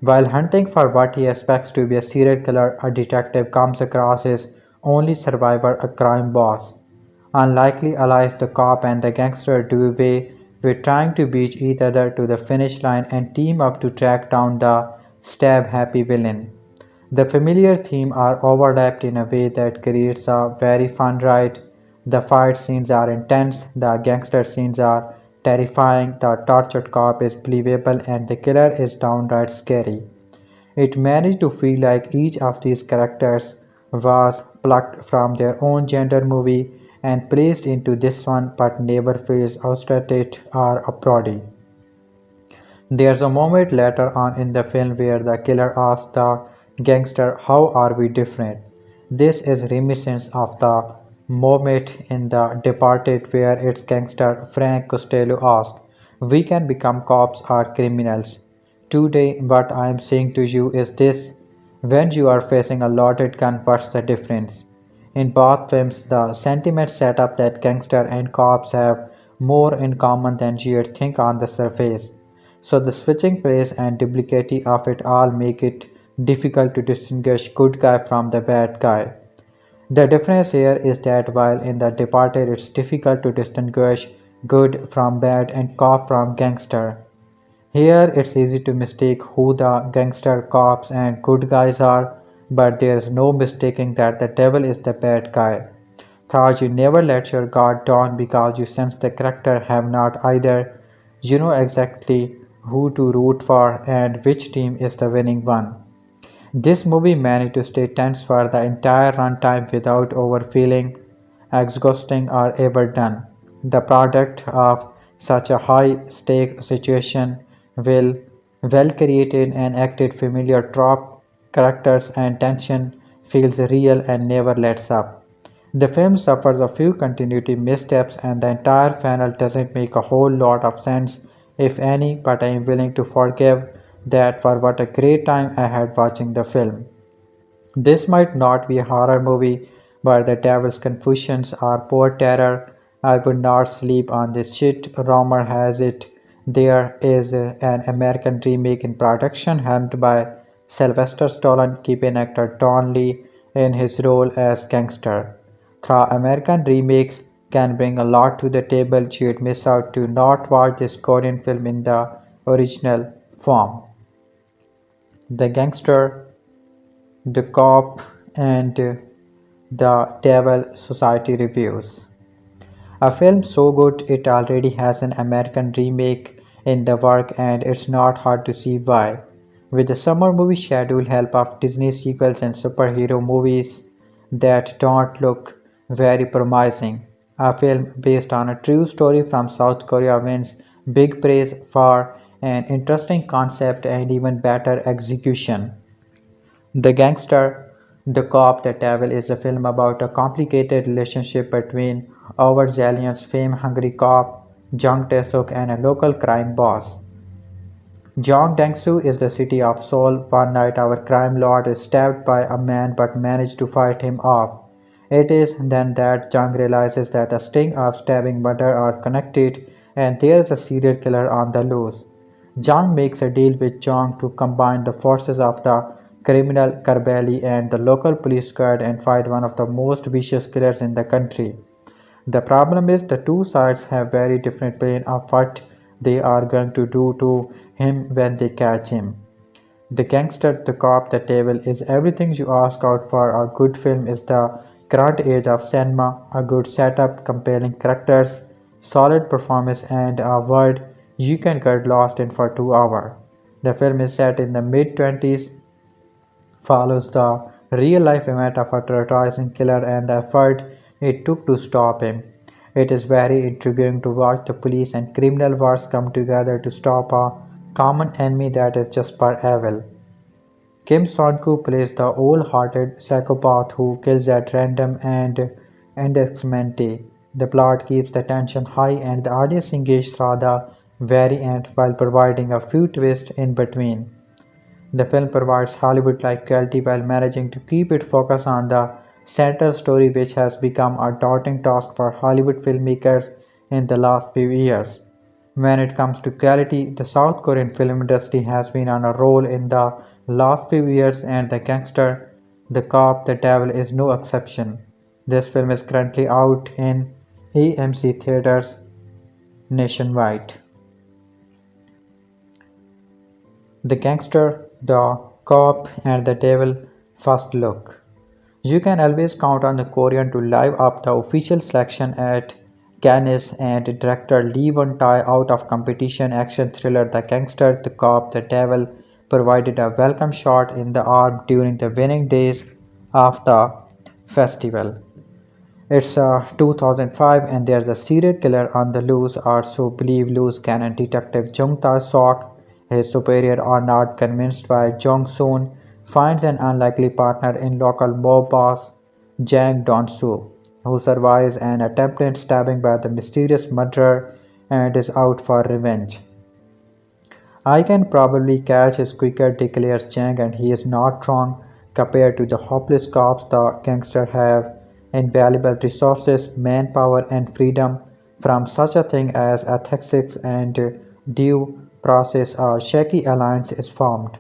A: While hunting for what he expects to be a serial killer, a detective comes across his only survivor, a crime boss. Unlikely allies, the cop and the gangster do away with trying to beat each other to the finish line and team up to track down the stab happy villain. The familiar themes are overlapped in a way that creates a very fun ride. The fight scenes are intense, the gangster scenes are terrifying, the tortured cop is believable, and the killer is downright scary. It managed to feel like each of these characters was plucked from their own gender movie and placed into this one, but never feels outdated or a parody. There's a moment later on in the film where the killer asks the gangster, "How are we different?" This is reminiscent of the moment in The Departed where its gangster Frank Costello asks, "We can become cops or criminals. Today, what I am saying to you is this: when you are facing a loaded gun, what's the difference?" In both films, the sentiment set up that gangster and cops have more in common than you'd think on the surface. So the switching place and duplicity of it all make it difficult to distinguish good guy from the bad guy. The difference here is that while in The Departed it's difficult to distinguish good from bad and cop from gangster, here it's easy to mistake who the gangster, cops, and good guys are, but there's no mistaking that the devil is the bad guy. Thus, you never let your guard down because you sense the character have not either. You know exactly who to root for and which team is the winning one. This movie managed to stay tense for the entire runtime without over feeling exhausting or overdone. The product of such a high stake situation will well created and acted familiar trope characters and tension feels real and never lets up. The film suffers a few continuity missteps and the entire final doesn't make a whole lot of sense, if any, but I am willing to forgive that for what a great time I had watching the film. This might not be a horror movie, but the devil's confusions are pure terror. I would not sleep on this shit. Rumor has it there is an American remake in production helmed by Sylvester Stallone keeping actor Don Lee in his role as gangster. Through American remakes can bring a lot to the table you'd miss out to not watch this Korean film in the original form. The Gangster, The Cop, and The Devil Society Reviews. A film so good it already has an American remake in the work and it's not hard to see why. With the summer movie schedule help of Disney sequels and superhero movies that don't look very promising. A film based on a true story from South Korea wins big praise for an interesting concept and even better execution. The Gangster, The Cop, The Devil is a film about a complicated relationship between overzealous, fame-hungry cop Jung Tae-suk and a local crime boss. Jang Dong-soo is the city of Seoul. One night our crime lord is stabbed by a man but manages to fight him off. It is then that Jang realizes that a string of stabbing murder are connected and there is a serial killer on the loose. Jang makes a deal with Jong to combine the forces of the criminal Karbali and the local police squad and fight one of the most vicious killers in the country. The problem is the two sides have very different plan of what they are going to do to him when they catch him. The Gangster, The Cop, The Devil is everything you ask out for a good film is the current age of cinema, a good setup, compelling characters, solid performance and a world you can get lost in for 2 hours. The film is set in the mid-20s, follows the real-life event of a terrorizing killer and the effort it took to stop him. It is very intriguing to watch the police and criminal wars come together to stop a common enemy that is just per evil. Kim Son-koo plays the whole-hearted psychopath who kills at random and indiscriminately. The plot keeps the tension high and the audience engaged through the very end while providing a few twists in between. The film provides Hollywood-like quality while managing to keep it focused on the central story which has become a daunting task for Hollywood filmmakers in the last few years. When it comes to quality, the South Korean film industry has been on a roll in the last few years and The Gangster, The Cop, The Devil is no exception. This film is currently out in AMC theaters nationwide. The Gangster, The Cop, and The Devil First Look. You can always count on the Korean to live up the official selection at Cannes and director Lee Won-tae out of competition action thriller The Gangster, The Cop, The Devil provided a welcome shot in the arm during the winning days of the festival. It's 2005 and there's a serial killer on the loose or so believe loose cannon detective Jung Tae-suk. His superior are not convinced by Jong Soon finds an unlikely partner in local mob boss Jang Dong-soo, who survives an attempted stabbing by the mysterious murderer and is out for revenge. I can probably catch his quicker, declares Chang, and he is not wrong. Compared to the hopeless cops, the gangsters have invaluable resources, manpower, and freedom. From such a thing as ethics and due process, a shaky alliance is formed.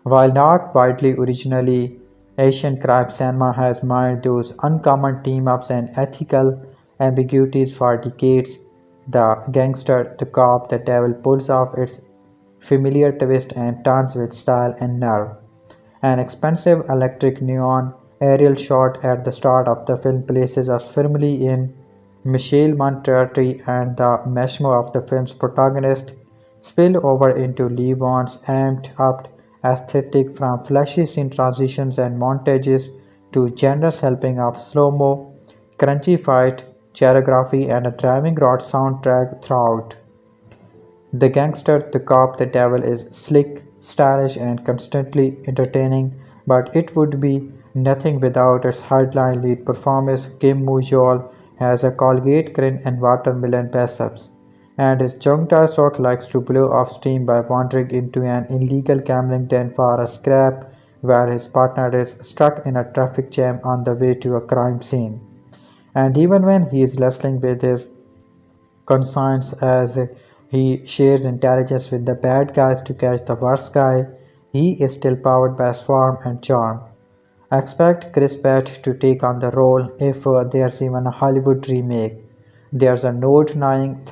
A: While not widely originally, Asian crime cinema has mined those uncommon team-ups and ethical ambiguities for decades. The gangster, the cop, the devil pulls off its familiar twist and turns with style and nerve. An expensive electric neon aerial shot at the start of the film places us firmly in Michelle territory, and the mesmo of the film's protagonist spill over into Lee Won's amped-up aesthetic from flashy scene transitions and montages to generous helping of slow-mo, crunchy fight choreography and a driving rod soundtrack throughout. The gangster, the cop, the devil is slick, stylish, and constantly entertaining, but it would be nothing without its headline lead performance. Kim Mu-yeol has a Colgate grin and watermelon pass-ups, and his Jung Tae-suk likes to blow off steam by wandering into an illegal gambling den for a scrap where his partner is stuck in a traffic jam on the way to a crime scene. And even when he is wrestling with his conscience as he shares intelligence with the bad guys to catch the worst guy, he is still powered by swarm and charm. I expect Chris Pratt to take on the role if there's even a Hollywood remake. There's a no denying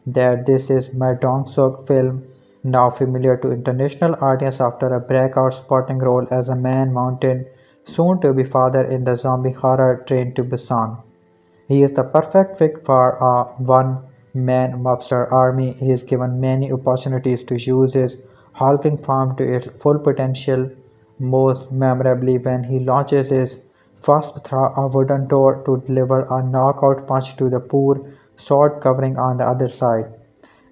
A: that this is Ma Dong-seok film, now familiar to international audience after a breakout supporting role as a man mountain, soon to be father in the zombie horror Train to Busan. He is the perfect fit for a one-man mobster army. He is given many opportunities to use his hulking form to its full potential, most memorably when he launches his first through a wooden door to deliver a knockout punch to the poor sword covering on the other side.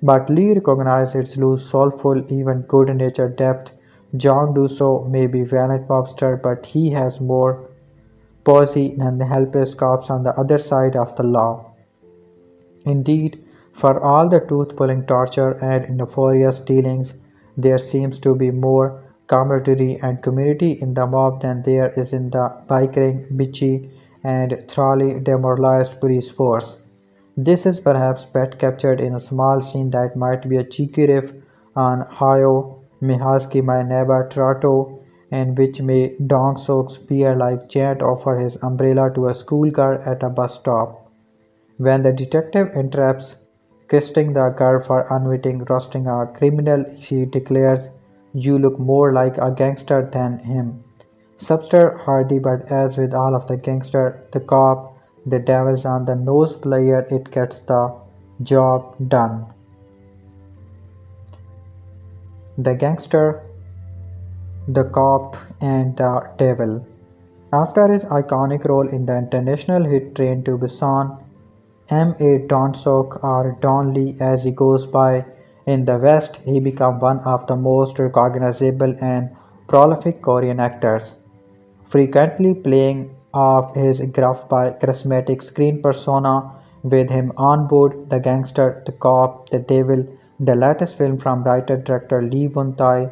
A: But Lee recognizes its loose, soulful, even good-natured depth. Jang Dong-soo may be valiant mobster, but he has more Posey and the helpless cops on the other side of the law. Indeed, for all the tooth-pulling torture and nefarious dealings, there seems to be more camaraderie and community in the mob than there is in the bickering, bitchy, and thoroughly demoralized police force. This is perhaps best captured in a small scene that might be a cheeky riff on Hayao Miyazaki's My Neighbor Totoro, in which Ma Dong-seok's peer-like giant offers his umbrella to a schoolgirl at a bus stop. When the detective interrupts, kissing the girl for unwitting roasting a criminal, she declares, "You look more like a gangster than him." Subster hardy, but as with all of the gangster, the cop, the devil's on the nose player, it gets the job done. The gangster, the cop, and the devil. After his iconic role in the international hit Train to Busan, Ma Dong-seok or Don Lee as he goes by in the West, he became one of the most recognizable and prolific Korean actors, frequently playing off his gruff but charismatic screen persona with him on board The Gangster, The Cop, The Devil. The latest film from writer-director Lee Won-tae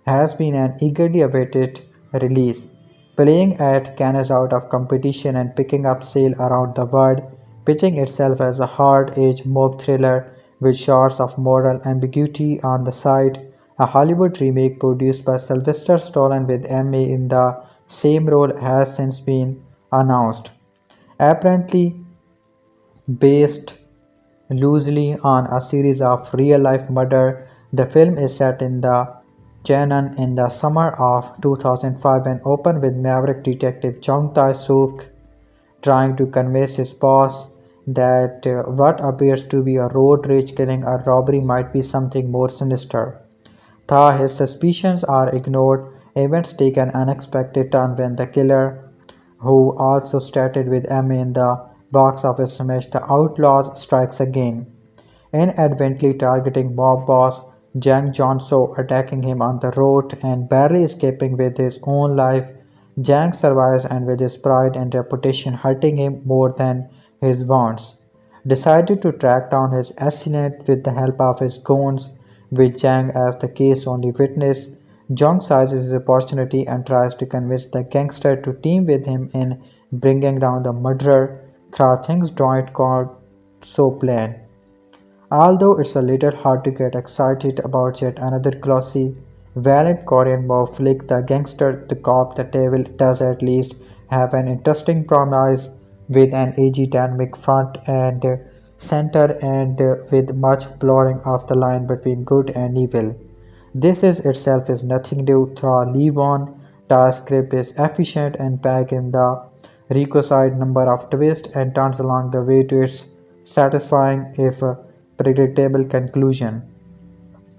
A: has been an eagerly awaited release, playing at Cannes out of competition and picking up sale around the world, pitching itself as a hard-edged mob thriller with shots of moral ambiguity on the side. A Hollywood remake produced by Sylvester Stallone with Emmy in the same role has since been announced. Apparently based loosely on a series of real-life murder, the film is set in the Cheonan in the summer of 2005 and opened with maverick detective Jung Tae-suk trying to convince his boss that what appears to be a road rage killing or robbery might be something more sinister. Though his suspicions are ignored, events take an unexpected turn when the killer, who also started with Emmy in the box office smash The Outlaws, strikes again, inadvertently targeting mob boss Jang Dong-soo, attacking him on the road and barely escaping with his own life. Jang survives and with his pride and reputation hurting him more than his wants, decided to track down his assailant with the help of his goons, with Jang as the case only witness. Jung seizes his opportunity and tries to convince the gangster to team with him in bringing down the murderer. Through things don't go so plain. Although it's a little hard to get excited about yet another glossy, valiant Korean mob flick, The Gangster, the Cop, the Devil does at least have an interesting promise with an edgy dynamic front and center and with much blurring of the line between good and evil. This is itself is nothing new. Through Lee Won-tae's script is efficient and packed in the requisite number of twists and turns along the way to its satisfying if predictable conclusion.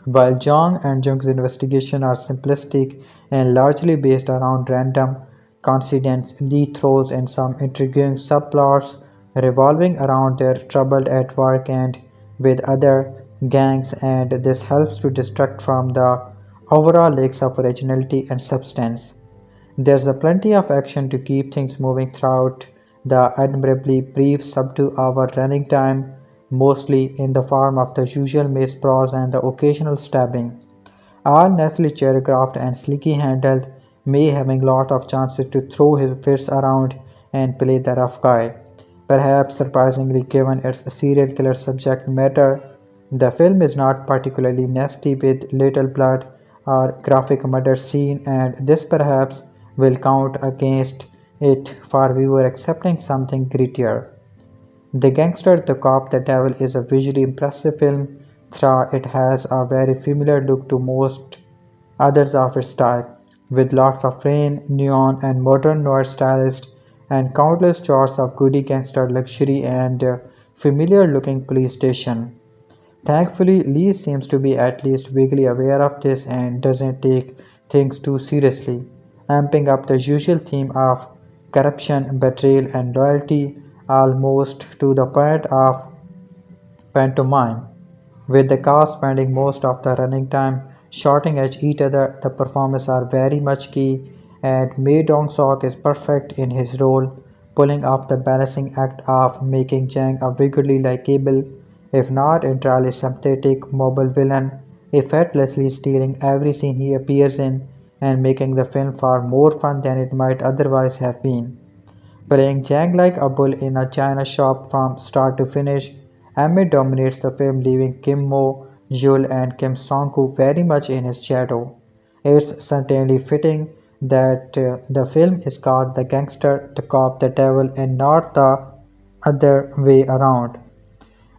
A: While Jong and Jung's investigation are simplistic and largely based around random coincidence, Lee throws in some intriguing subplots revolving around their trouble at work and with other gangs, and this helps to distract from the overall lacks of originality and substance. There's a plenty of action to keep things moving throughout the admirably brief sub-2-hour running time, mostly in the form of the usual maze brawls and the occasional stabbing. All nicely choreographed and sleekly handled, May having lot of chances to throw his fists around and play the rough guy. Perhaps surprisingly given its serial killer subject matter, the film is not particularly nasty with little blood or graphic murder scene, and this perhaps will count against it for viewer accepting something grittier. The Gangster, the Cop, the Devil is a visually impressive film, though it has a very familiar look to most others of its type, with lots of rain, neon, and modern noir stylists, and countless shots of goody gangster luxury and familiar looking police station. Thankfully, Lee seems to be at least vaguely aware of this and doesn't take things too seriously, amping up the usual theme of corruption, betrayal, and loyalty almost to the point of pantomime. With the cast spending most of the running time shouting at each other, the performances are very much key, and Ma Dong-seok is perfect in his role, pulling off the balancing act of making Jang a wickedly likable, if not entirely sympathetic, mobile villain, effortlessly stealing every scene he appears in and making the film far more fun than it might otherwise have been. Playing Jang like a bull in a china shop from start to finish, Emmett dominates the film, leaving Kim Mu-yeol and Kim Song-woo very much in his shadow. It's certainly fitting that the film is called The Gangster, the Cop, the Devil, and not the other way around.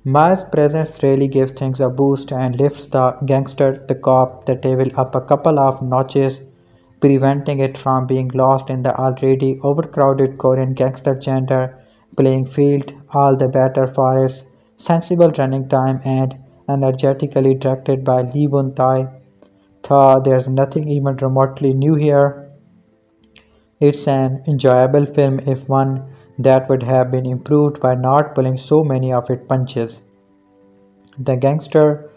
A: Ma's presence really gives things a boost and lifts the gangster, the cop, the devil up a couple of notches, preventing it from being lost in the already overcrowded Korean gangster genre playing field, all the better for its sensible running time and energetically directed by Lee Won-tae. Though there's nothing even remotely new here, it's an enjoyable film if one that would have been improved by not pulling so many of its punches. The Gangster,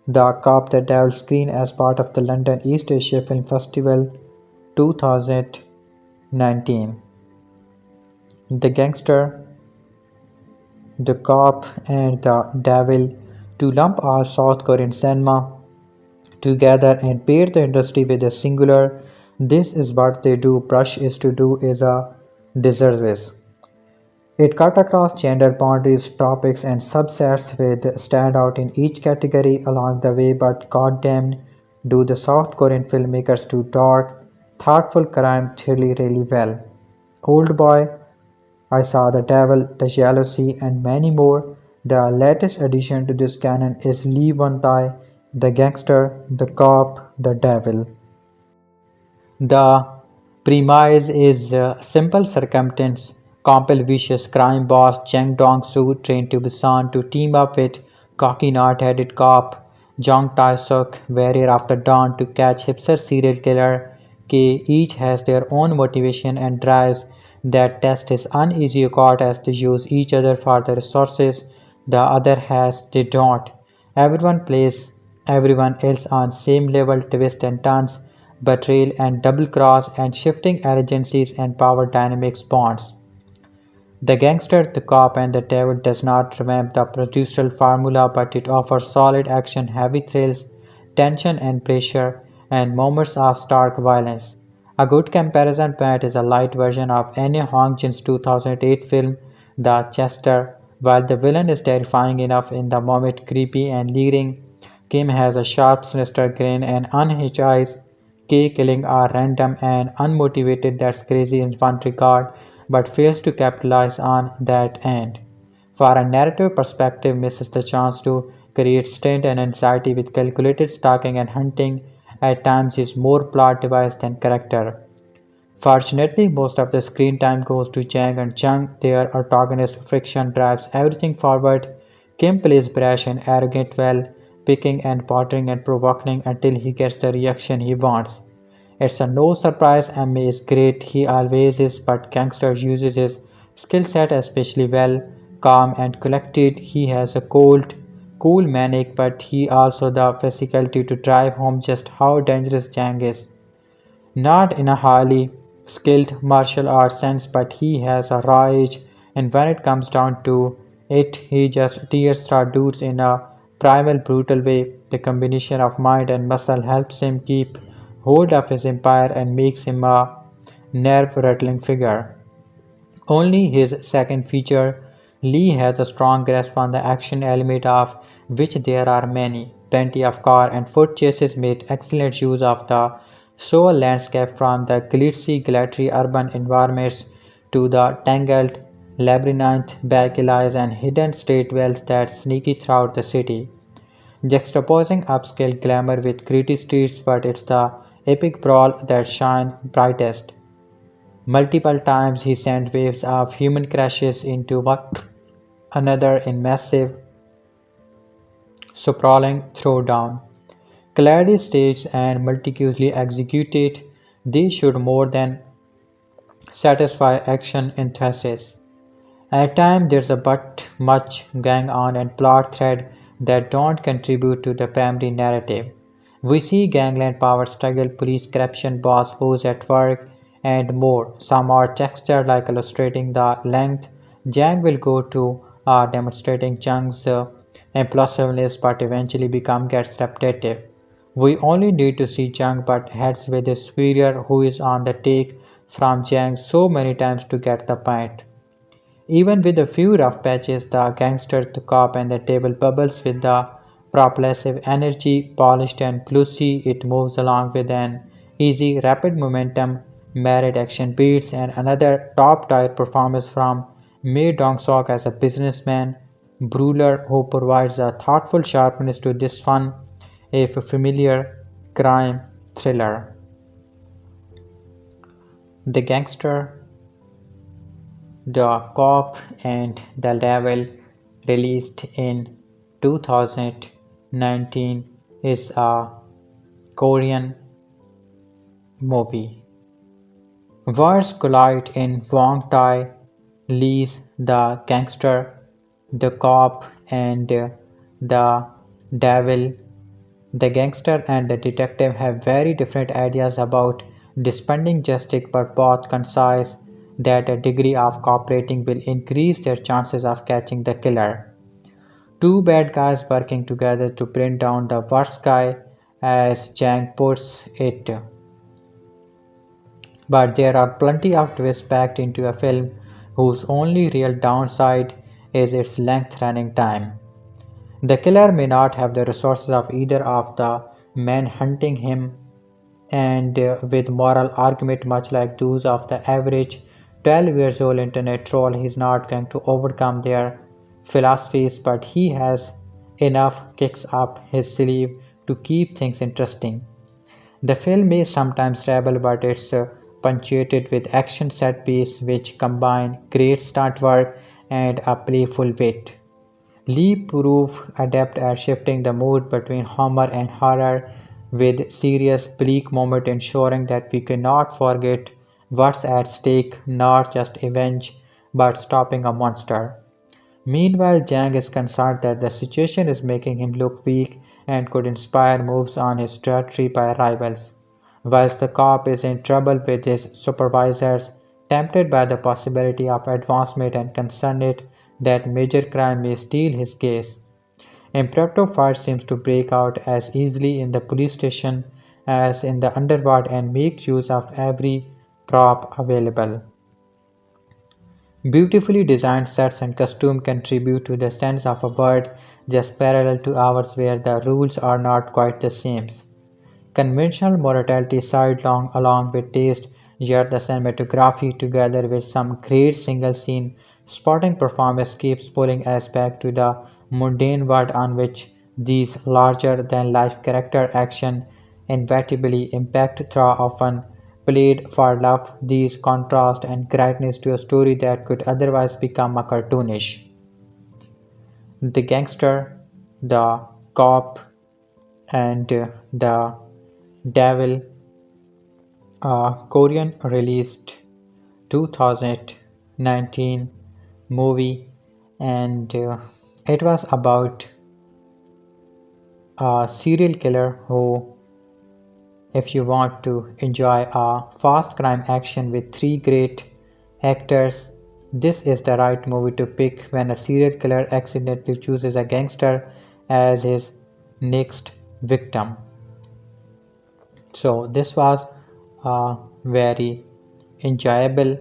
A: the Cop, the Devil screen as part of the London East Asia Film Festival 2019. The Gangster, the Cop, and the Devil to lump all South Korean cinema together and paint the industry with a singular "this is what they do" brush is to do is a disservice. It cut across gender boundaries, topics, and subsets with standout in each category along the way, but goddamn do the South Korean filmmakers do dark, thoughtful crime really, really well. Old Boy, I Saw the Devil, The Jealousy, and many more. The latest addition to this canon is Lee Won-tae, The Gangster, The Cop, The Devil. The premise is simple circumstance. Compel vicious crime boss Jang Dong-soo trained to Busan to team up with cocky knot-headed cop Jung Tae-suk, warrior of the dawn, to catch hipster serial killer K. Each has their own motivation and drives that test his uneasy accord as they use each other for the resources the other has they don't. Everyone plays everyone else on same level twists and turns betrayal and double cross and shifting agencies and power dynamics bonds. The Gangster, the Cop, and the Devil does not revamp the procedural formula, but it offers solid action, heavy thrills, tension and pressure, and moments of stark violence. A good comparison point is a light version of Anne Hong Jin's 2008 film, The Chester. While the villain is terrifying enough in the moment, creepy and leering, Kim has a sharp, sinister grin and unhinged eyes. K killing are random and unmotivated, that's crazy in one regard, but fails to capitalize on that end. For a narrative perspective, misses the chance to create strain and anxiety with calculated stalking and hunting. At times is more plot device than character. Fortunately, most of the screen time goes to Jang and Chung. Their antagonist friction drives everything forward. Kim plays brash and arrogant well, picking and pottering and provoking until he gets the reaction he wants. It's a no surprise Emmy is great, he always is, but Gangster uses his skill set especially well. Calm and collected, he has a cool manic, but he also the physicality to drive home just how dangerous Jang is. Not in a highly skilled martial arts sense, but he has a raw edge, and when it comes down to it, he just tears through dudes in a primal, brutal way. The combination of mind and muscle helps him keep hold of his empire and makes him a nerve-rattling figure. Only his second feature, Lee has a strong grasp on the action element of which there are many. Plenty of car and foot chases made excellent use of the show landscape from the glitzy urban environments to the tangled labyrinth back alleys and hidden street wells that sneaky throughout the city. Juxtaposing upscale glamour with gritty streets, but it's the epic brawl that shine brightest. Multiple times he sent waves of human crashes into one another in massive, sprawling throwdown. Clearly staged and meticulously executed, these should more than satisfy action enthusiasts. At times there's a but much going on and plot thread that don't contribute to the primary narrative. We see gangland power struggle, police corruption, boss woes at work, and more. Some are textured like illustrating the length Jang will go to demonstrating Chung's impulsiveness but eventually become gets repetitive. We only need to see Jung but heads with his superior who is on the take from Jang so many times to get the point. Even with a few rough patches, the gangster, the cop, and the table bubbles with the propulsive energy, polished and glossy, it moves along with an easy, rapid momentum, married action beats, and another top-tier performance from Ma Dong-seok as a businessman, brawler who provides a thoughtful sharpness to this fun, if familiar crime thriller. The Gangster, The Cop and the Devil, released in 2019, is a Korean movie. Worlds collide in Won-tae Lee's The Gangster, The Cop and the Devil. The gangster and the detective have very different ideas about dispensing justice, but both concise that a degree of cooperating will increase their chances of catching the killer. Two bad guys working together to bring down the worst guy, as Jang puts it. But there are plenty of twists packed into a film whose only real downside is its length running time. The killer may not have the resources of either of the men hunting him, and with moral argument much like those of the average 12 years old internet troll, he's not going to overcome their philosophies, but he has enough kicks up his sleeve to keep things interesting. The film may sometimes rebel, but it's punctuated with action set pieces which combine great stunt work and a playful wit. Lee proved adept at shifting the mood between humor and horror with serious, bleak moments, ensuring that we cannot forget what's at stake, not just revenge, but stopping a monster. Meanwhile, Jang is concerned that the situation is making him look weak and could inspire moves on his territory by rivals. whilst the cop is in trouble with his supervisors, tempted by the possibility of advancement and concerned that major crime may steal his case. Impromptu fight seems to break out as easily in the police station as in the underworld and make use of every prop available. Beautifully designed sets and costume contribute to the sense of a world just parallel to ours where the rules are not quite the same. Conventional morality sidelong along with taste, yet the cinematography together with some great single scene spotting performance keeps pulling us back to the mundane world on which these larger than life character action inevitably impact through often played for love these contrast and greatness to a story that could otherwise become a cartoonish. The gangster, the cop, and the devil, a Korean released 2019 movie, and it was about a serial killer who, if you want to enjoy a fast crime action with three great actors, this is the right movie to pick when a serial killer accidentally chooses a gangster as his next victim. So, this was a very enjoyable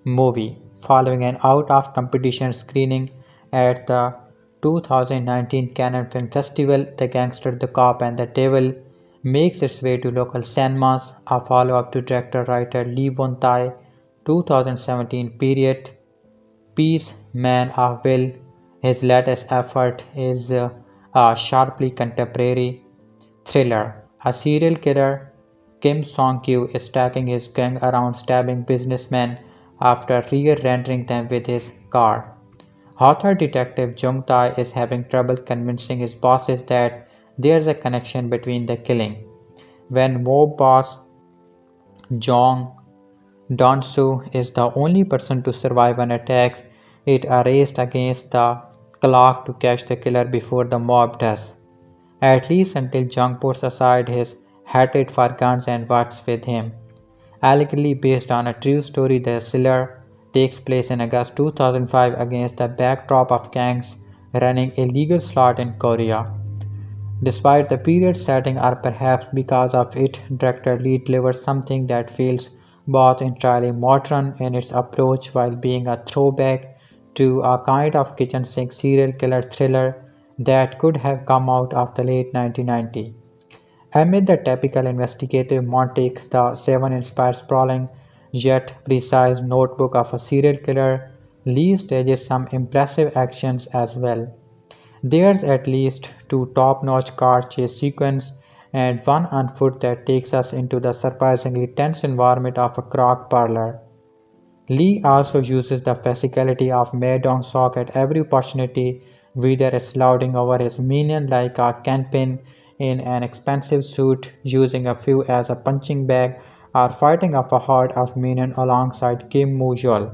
A: movie. Following an out of competition screening at the 2019 Cannes Film Festival, The Gangster, the Cop, and the Devil makes its way to local cinemas, a follow up to director writer Lee Won-tae 2017 period piece Man of Will. His latest effort is a sharply contemporary thriller. A serial killer, Kim Song-kyu, is tracking his gang around stabbing businessmen after rear-ending them with his car. Author detective Jung Tae is having trouble convincing his bosses that there's a connection between the killing. When mob boss Jang Dong-soo is the only person to survive an attack, it raced against the clock to catch the killer before the mob does. At least until Jung puts aside his hatred for guns and works with him. Allegedly based on a true story, the thriller takes place in August 2005 against the backdrop of gangs running illegal slot in Korea. Despite the period setting, or perhaps because of it, director Lee delivers something that feels both entirely modern in its approach while being a throwback to a kind of kitchen sink serial killer thriller that could have come out of the late 1990s. Amid the typical investigative montage, the Seven inspired sprawling yet precise notebook of a serial killer, Lee stages some impressive actions as well. There's at least two top-notch car chase sequences and one on foot that takes us into the surprisingly tense environment of a crock parlor. Lee also uses the physicality of Ma Dong-seok at every opportunity, whether it's lauding over his minion like a kingpin in an expensive suit, using a few as a punching bag, or fighting off a horde of minions alongside Kim Mu-yeol.